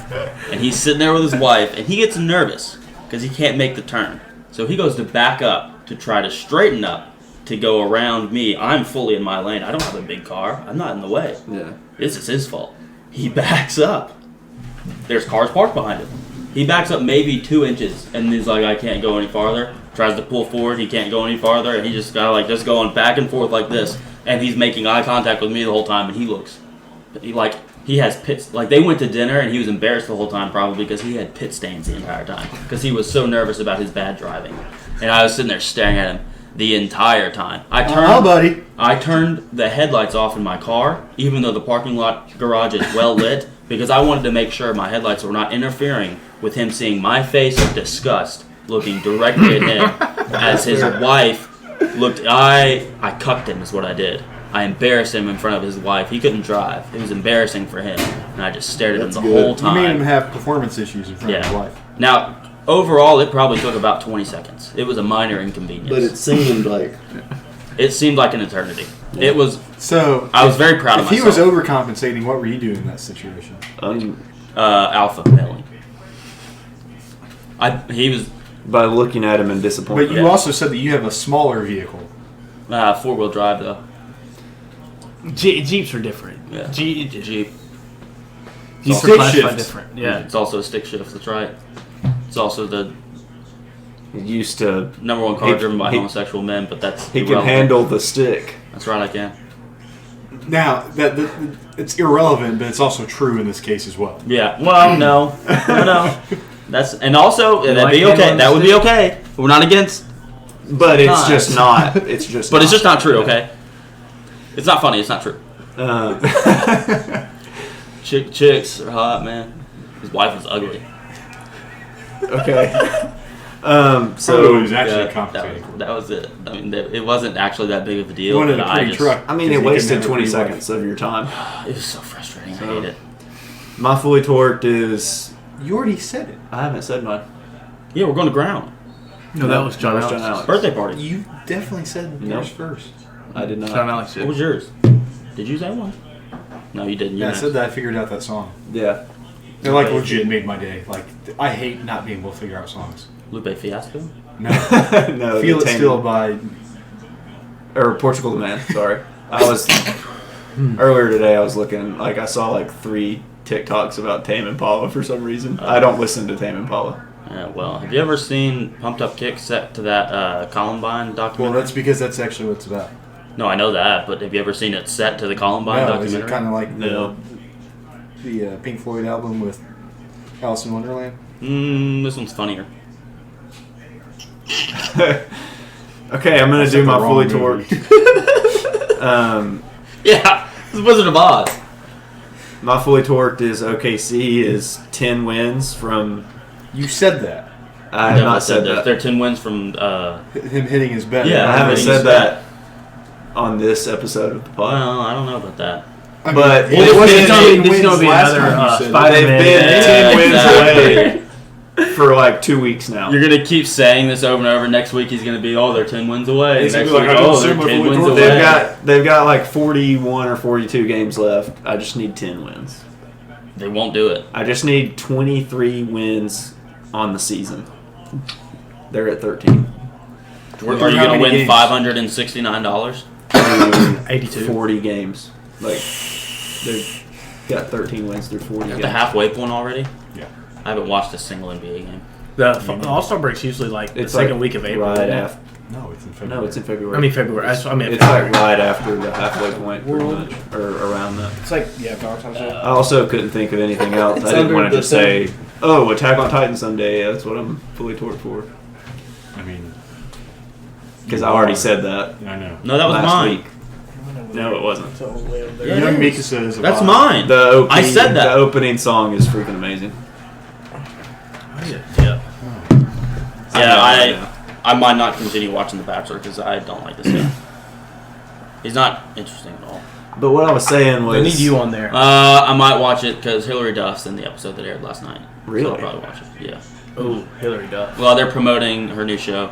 And he's sitting there with his wife, and he gets nervous, because he can't make the turn. So he goes to back up to try to straighten up to go around me. I'm fully in my lane. I don't have a big car. I'm not in the way. Yeah. This is his fault. He backs up. There's cars parked behind him. He backs up maybe 2 inches, and he's like, I can't go any farther. Tries to pull forward. He can't go any farther, and he just kind of like just going back and forth like this. And he's making eye contact with me the whole time, and he looks, he has pits. Like, they went to dinner, and he was embarrassed the whole time probably because he had pit stains the entire time because he was so nervous about his bad driving. And I was sitting there staring at him the entire time. Buddy. I turned the headlights off in my car, even though the parking lot garage is well lit, because I wanted to make sure my headlights were not interfering with him seeing my face of disgust looking directly at him as his wife looked. I cucked him is what I did. I embarrassed him in front of his wife. He couldn't drive. It was embarrassing for him, and I just stared at him the whole You time. made him have performance issues in front of his Yeah. wife. Now, overall, it probably took about 20 seconds. It was a minor inconvenience. But it seemed like It seemed like an eternity. Yeah. It was. So I was very proud of If he myself. was overcompensating, what were you doing in that situation? Alpha mailing. He was By looking at him in disappointment. But you also said that you have a smaller vehicle. 4-wheel drive though. Jeeps are different. Yeah. Jeep. Jeep. Jeeps Stick are classified shifts. different. Yeah. It's also a stick shift. That's right. It's also the He used to. #1 car He- driven by he- homosexual men, but that's He can irrelevant. handle the stick. That's right, I can. Now, that it's irrelevant, but it's also true in this case as well. Yeah. Well, no. That's and also that'd like be okay. handling That would be stick? okay. We're not against, But it's Not. just not. It's just. but it's just not true. Okay. It's not funny. It's not true. Chicks are hot, man. His wife was ugly. okay. So it So was actually Yeah, compensating. that was it. I mean, it wasn't actually that big of a He deal. wanted but a I pretty just, truck. I mean, it 'cause he couldn't wasted have a 20 pretty wife. seconds of your time. It was so frustrating. I So- hate it. My fully torqued is. You already said it. I haven't said mine. Yeah, we're going to ground. No, that was John That was Alex. John Alex. Birthday party. You definitely said Nope. yours first. I did not. John Alex What did. was yours? Did you say one? No, you didn't. Yeah, I You said that. I figured out that song. Yeah. They're like legit made my day. Like I hate not being able to figure out songs. Lupe Fiasco. No, No. Feel the It Tame- Still by Or Portugal the Man. Sorry. I was earlier today. I was looking. Like I saw like 3 TikToks about Tame Impala for some reason. I don't listen to Tame Impala. Yeah, well, have you ever seen Pumped Up Kicks set to that Columbine well, documentary? that's because that's actually what it's about. No, I know that, but have you ever seen it set to the Columbine No, is documentary? it kind of like No. the Pink Floyd album with Alice in Wonderland? This one's funnier. Okay, I'm gonna I said do the my wrong fully movie. torqued. Yeah, it's Wizard of Oz. My fully torqued is OKC is 10 wins from. You said that. I have not said that. that. They're 10 wins from. Him hitting his bet. Yeah, I haven't hitting said his that on this episode of the pod. Well, I don't know about that. I mean, But it it wasn't it's 10 gonna be wins last another time you said Spider-Man. They've been Yeah, 10 wins exactly. away for like 2 weeks now. You're gonna keep saying this over and over. Next week he's gonna be, they're 10 wins away. He's Next gonna be week, like, I didn't they're say my 10 fully wins torqued. away. They've got like 41 or 42 games left. I just need 10 wins. They won't do it. I just need 23 wins on the season. They're at 13. Are you How gonna many win games? $569? 82. 40 games. Like they've got 13 wins through 40 At games. the halfway point already? Yeah. I haven't watched a single NBA game. The All-Star break's usually like the It's second like week of April. Right isn't it? after. No, it's in February. No, it's in February. I mean February. I mean it's like right after the halfway point, pretty much, or around that. it's like Valentine's Day. I also couldn't think of anything else. It's I didn't under want to the just say, "Oh, Attack on Titan Sunday." Yeah, that's what I'm fully torqued for. I mean, Because I already said that I know. No, that was last mine. week. No, it wasn't. Yeah, Young it Mika is. says That's mine. The opening, I said that. The opening song is freaking amazing. Yeah. Yeah, I might not continue watching The Bachelor because I don't like this guy. He's not interesting at all. But what I was saying was, They need you on there. I might watch it because Hillary Duff's in the episode that aired last night. Really? So I'll probably watch it. Yeah. Oh, Hillary Duff. Well, they're promoting her new show,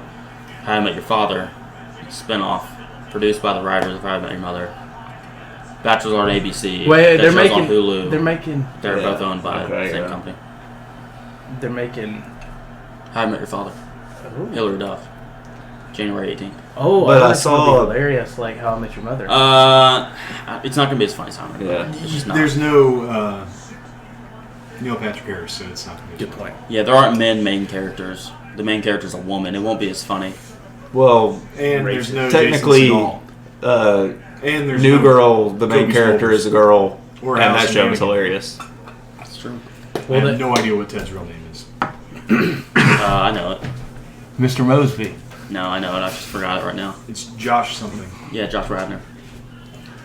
How I Met Your Father, spinoff, produced by the writers of How I Met Your Mother. Bachelor's on ABC. Wait, That they're show's making. on Hulu. They're They're both owned by Okay, the same yeah. company. making. How I Met Your Father. Oh, Hillary Duff. January 18th. oh But I thought it was gonna saw- be hilarious, like How I Met Your Mother. It's not gonna be as funny as How I Met Your Mother. Yeah. It's just not. There's no Neil Patrick Harris, so it's not going to be Good point. Yeah, there aren't main characters. The main character's a woman. It won't be as funny. well, And there's no technically, Jason Segel. And there's New no Girl, the main Toby character Smulders. is a girl, Or and that Allison show was Hannigan. hilarious. That's true. I Well, have they- no idea what Ted's real name is. I know it. Mr. Mosby. No, I know it. I just forgot it right now. It's Josh something. Yeah, Josh Radner.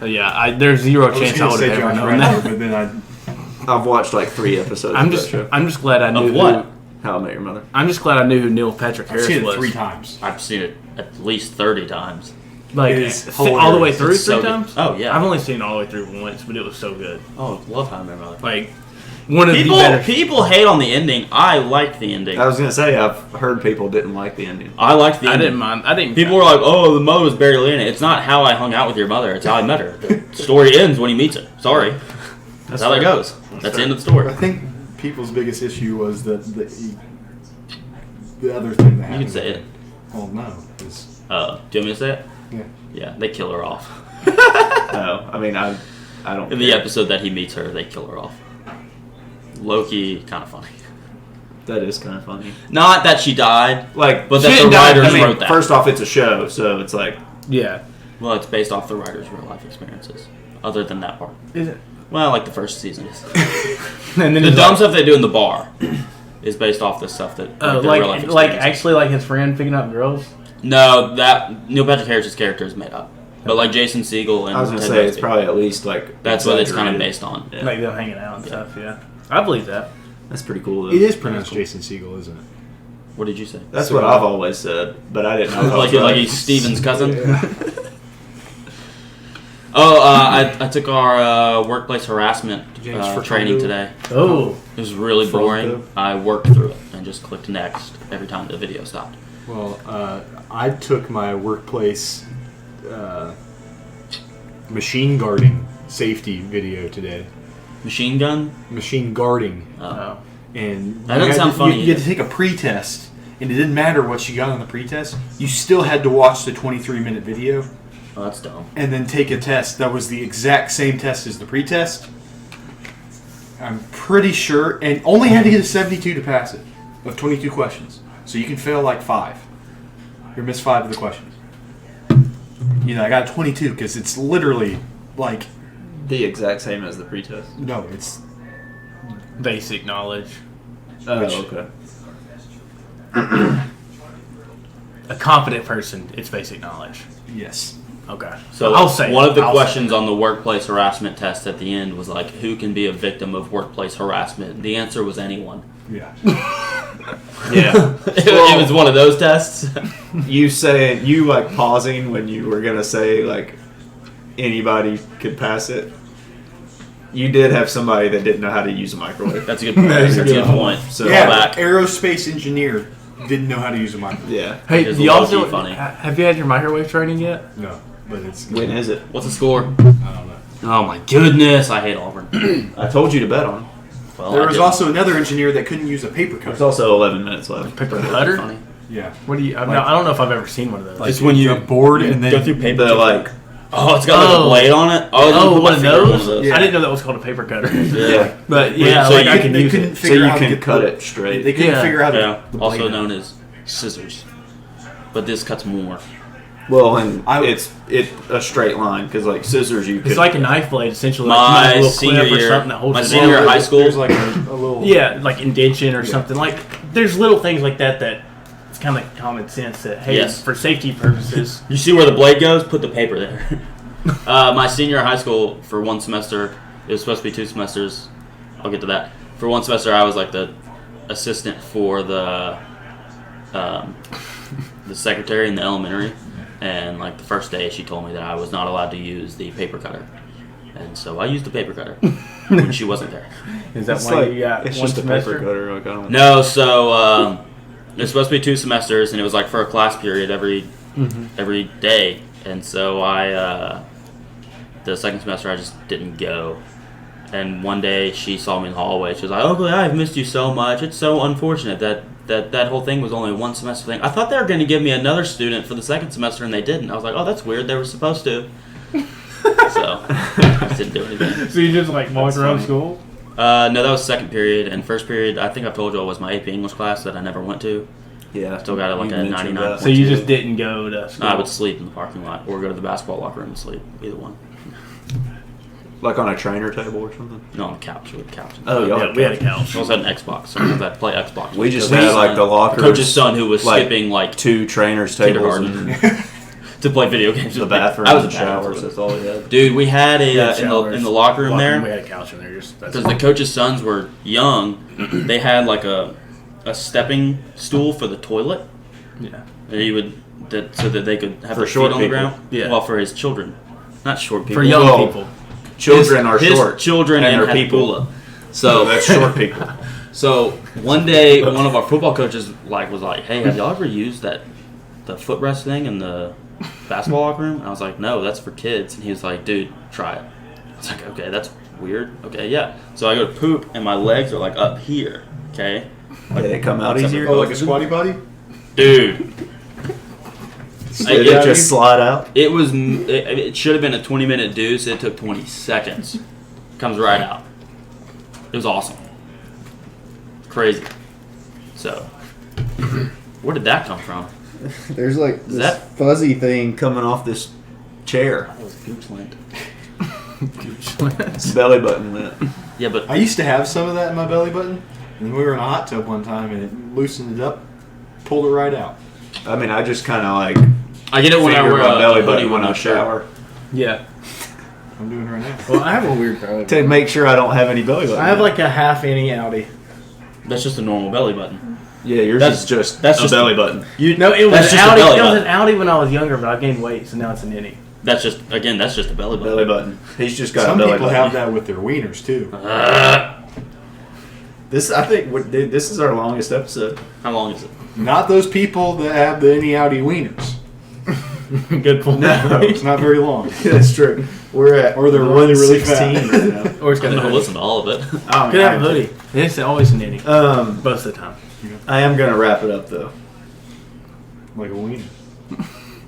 There's zero I was chance I going to would say have ever Josh known that. Radner, but then I've watched like 3 episodes I'm of just, that show. I'm just glad I knew Of what? Who, How I Met Your Mother. I'm just glad I knew who Neil Patrick I've Harris seen it was. 3 times. I've seen it at least 30 times. Like It is all the way hilarious. through It's so 3 good. times. Oh, yeah. I've only seen it all the way through once, but it was so good. Oh, love How I Met Your Mother. Like one of the better. People hate on the ending. I liked the ending. I was gonna say I've heard people didn't like the ending. I liked the ending. I didn't mind. I didn't. People were like, "Oh, the mother was barely in it." It's not how I hung out with your mother. It's how I met her. The story ends when he meets her. Sorry, that's how that goes. That's the end of the story. I think people's biggest issue was that the other thing that happened. You can say it. Well, no. It's, Do you want me to say it? yeah. Yeah, they kill her off. No, I mean I don't. In the episode that he meets her, they kill her off. Loki, kind of funny. That is kind of funny. Not that she died, Like, but she that the didn't die. writers I mean, wrote that. First off, it's a show, so it's like Yeah. Well, it's based off the writers' real life experiences. Other than that part. Is it? Well, like the first season is. And then The dumb stuff they do in the bar is based off the stuff that their real life like experiences. actually like his friend picking up girls. No, that Neil Patrick Harris's character is made up. But like Jason Segel and I was gonna Ted say, it's Mosby, probably at least like that's what it's kind of exaggerated. based on. Yeah. Like them hanging out and stuff. Yeah, I believe that. That's pretty cool. Though. It is pronounced Jason Segel, isn't it? What did you say? That's what I've always said, but I didn't know. if I was like right. he's Steven's cousin. I took our workplace harassment James Furtado. training today. Oh, It was really boring. I worked through it and just clicked next every time the video stopped. Well, I took my workplace machine guarding safety video today. Machine gun? Machine guarding. Oh. And That doesn't sound funny You had to take a pretest, and it didn't matter what you got on the pretest. You still had to watch the 23-minute video Oh, that's dumb. and then take a test that was the exact same test as the pretest. I'm pretty sure, and only had to get a 72 to pass it, of 22 questions. So you can fail like 5. Or miss 5 of the questions. You know, I got a 22 because it's literally like, the exact same as the pretest. no, it's basic knowledge. Oh, Which- okay. A competent person, it's basic knowledge. yes. Okay, So I'll say one it. of the I'll questions on the workplace harassment test at the end was like, who can be a victim of workplace harassment? The answer was anyone. Yeah. Yeah. It was one of those tests. You saying, you like pausing when you were gonna say like anybody could pass it. You did have somebody that didn't know how to use a microwave. That's a good point. That's a good point. So Call Yeah, back. aerospace engineer didn't know how to use a microwave. Yeah. Hey, It's do y'all low-key still funny. have you had your microwave training yet? No, but it's When is it? What's the score? I don't know. Oh my goodness, I hate Auburn. I told you to bet on. Well, There I was didn't. also another engineer that couldn't use a paper There's cutter. also 11 minutes left. Paper That's cutter? funny. Yeah. What do you? I don't know if I've ever seen one of those. It's when you a board and then go through paper. The like, Oh, it's got like a Oh. blade on it. Oh, oh, put my one of finger on those? Yeah. I didn't know that was called a paper cutter. yeah. But yeah, So like you I can- can they use couldn't it. So figure you out how to can get cut the- it straight. They couldn't Yeah. figure out Yeah, the also blade. known as scissors. But this cuts more. Well, and I- it's a straight line because like scissors, you could. It's like a knife blade, essentially. My Like you use a senior little clip or year- something that holds my it senior in. year of high school- There's like a little. Yeah, like indention or something. Like there's little things like that it's kind of like common sense that hey, Yes. for safety purposes. You see where the blade goes? Put the paper there. My senior year of high school, for one semester, it was supposed to be 2 semesters. I'll get to that. For one semester, I was like the assistant for the secretary in the elementary. And like the first day, she told me that I was not allowed to use the paper cutter. And so I used the paper cutter when she wasn't there. Is that It's why like you got it's one just semester? a paper cutter. Like I don't. No, so it was supposed to be 2 semesters, and it was like for a class period every day. And so the second semester I just didn't go. And one day she saw me in the hallway. She was like, "Ugly, I've missed you so much. It's so unfortunate that whole thing was only a 1 semester thing. I thought they were going to give me another student for the second semester, and they didn't." I was like, "Oh, that's weird. They were supposed to." So I just didn't do anything. So you just like walk around funny. school? No, that was second period. And first period, I think I've told you, was my AP English class that I never went to. Yeah. Still got it like You a mentioned 99. that. So you just didn't go to school? I would sleep in the parking lot or go to the basketball locker room and sleep. Either one. Like on a trainer table or something. No, on the couch. We had a couch. Oh, y'all Yeah, had we had a couch. We also had an Xbox. So I'd play Xbox. We just Because had like the lockers. coach's son who was like, skipping like 2 trainers tables kindergarten and to play video games. the with me. bathroom I was a and bathroom showers. kid. That's all we had. Dude, we had We had in showers. the locker room We there had a couch in there. Just because the coach's sons were young. They had like a stepping stool for the toilet. yeah. And he would so that they could have For their short feet on the people. ground. Yeah. Well, for his children, not short people. For young Well, people. Children are his short. children and their had people. Bula. So that's short people. So one day, one of our football coaches was like, "Hey, have y'all ever used the footrest thing in the basketball locker room?" And I was like, "No, that's for kids." And he was like, "Dude, try it." I was like, "Okay, that's weird." Okay, yeah. So I go to poop, and my legs are like up here. Okay. They come out easier. Oh, like a squatty potty? Dude. It just slide out. It should have been a 20-minute deuce. It took 20 seconds. Comes right out. It was awesome. Crazy. So, where did that come from? There's like this fuzzy thing coming off this chair. That was Goochland. It's belly button lint. Yeah, but I used to have some of that in my belly button, and we were in a hot tub one time, and it loosened it up, pulled it right out. I mean, I just kind of I get it when I wear my belly a button hoodie when I shirt. shower Yeah. I'm doing it right now. Well, I have a weird belly to button. make sure I don't have any belly button. I have like a half innie Audi. That's just a normal belly button. yeah, yours that's- is just that's a just belly button. No, it was That's an just a Audi. belly It was button. an Audi when I was younger, but I gained weight, so now it's an innie. That's just a belly button. Belly button. He's just got Some a belly people button. have that with their wieners, too. This, I think, this is our longest episode. How long is it? Not those people that have the any Audi wieners. Good point. No, It's not very long. that's true. We're at Or they're really, really fat. 116 right now. Or it's I'm got a gonna hoodie. listen to all of it. Oh, Could have a man. hoodie. It's always an innie. Most of the time. I am gonna wrap it up though. Like a wiener.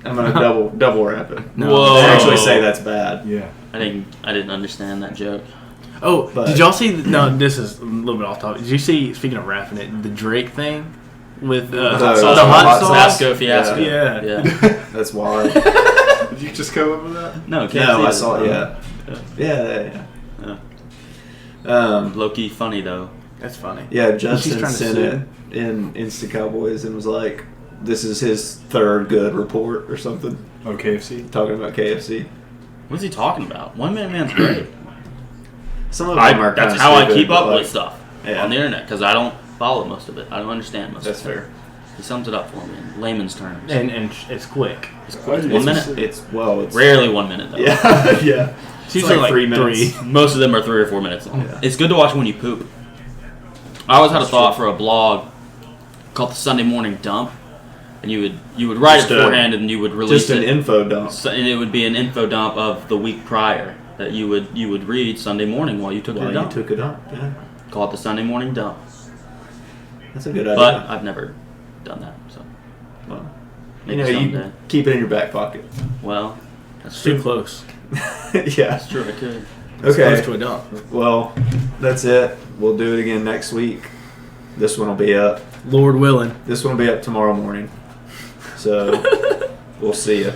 I'm gonna double wrap it. No. Whoa. I actually say that's bad. Yeah. I didn't understand that joke. Oh, But- did y'all see? No, this is a little bit off topic. Did you see? Speaking of wrapping it, the Drake thing with the hot hot sauce. sauce. Fiasco, fiasco. Yeah. Yeah. That's wild. Did you just come up with that? No, can't No, see I it. saw. Yeah. Low key funny though. That's funny. Yeah. She's Justin trying to sent sue. it in Insta Cowboys and was like, "This is his third good report or something." Oh, KFC? Talking about KFC. What's he talking about? One man's great. Some of them are That's kinda how I stupid, keep but, up like, with stuff yeah. on the internet because I don't follow most of it. I don't understand most That's of it. fair. He sums it up for me in layman's terms. And it's quick. It's quick. 1 minute. It's Rarely 1 minute though. Yeah. Yeah. It's usually like 3 minutes. Most of them are 3 or 4 minutes long. Yeah. It's good to watch when you poop. I always had a thought for a blog called the Sunday Morning Dump, and you would write Just it beforehand and you would release Just an it. info dump. So, and it would be an info dump of the week prior that you would read Sunday morning while you took While your you dump. took a dump. Yeah. Call it the Sunday Morning Dump. That's a good idea. But I've never done that, so Well, maybe you someday. keep it in your back pocket. Well, that's It's too true. close. Yeah. That's true. I could. It's Okay. close to a dump. Well, that's it. We'll do it again next week. This one will be up. Lord willing. This one will be up tomorrow morning. So we'll see you.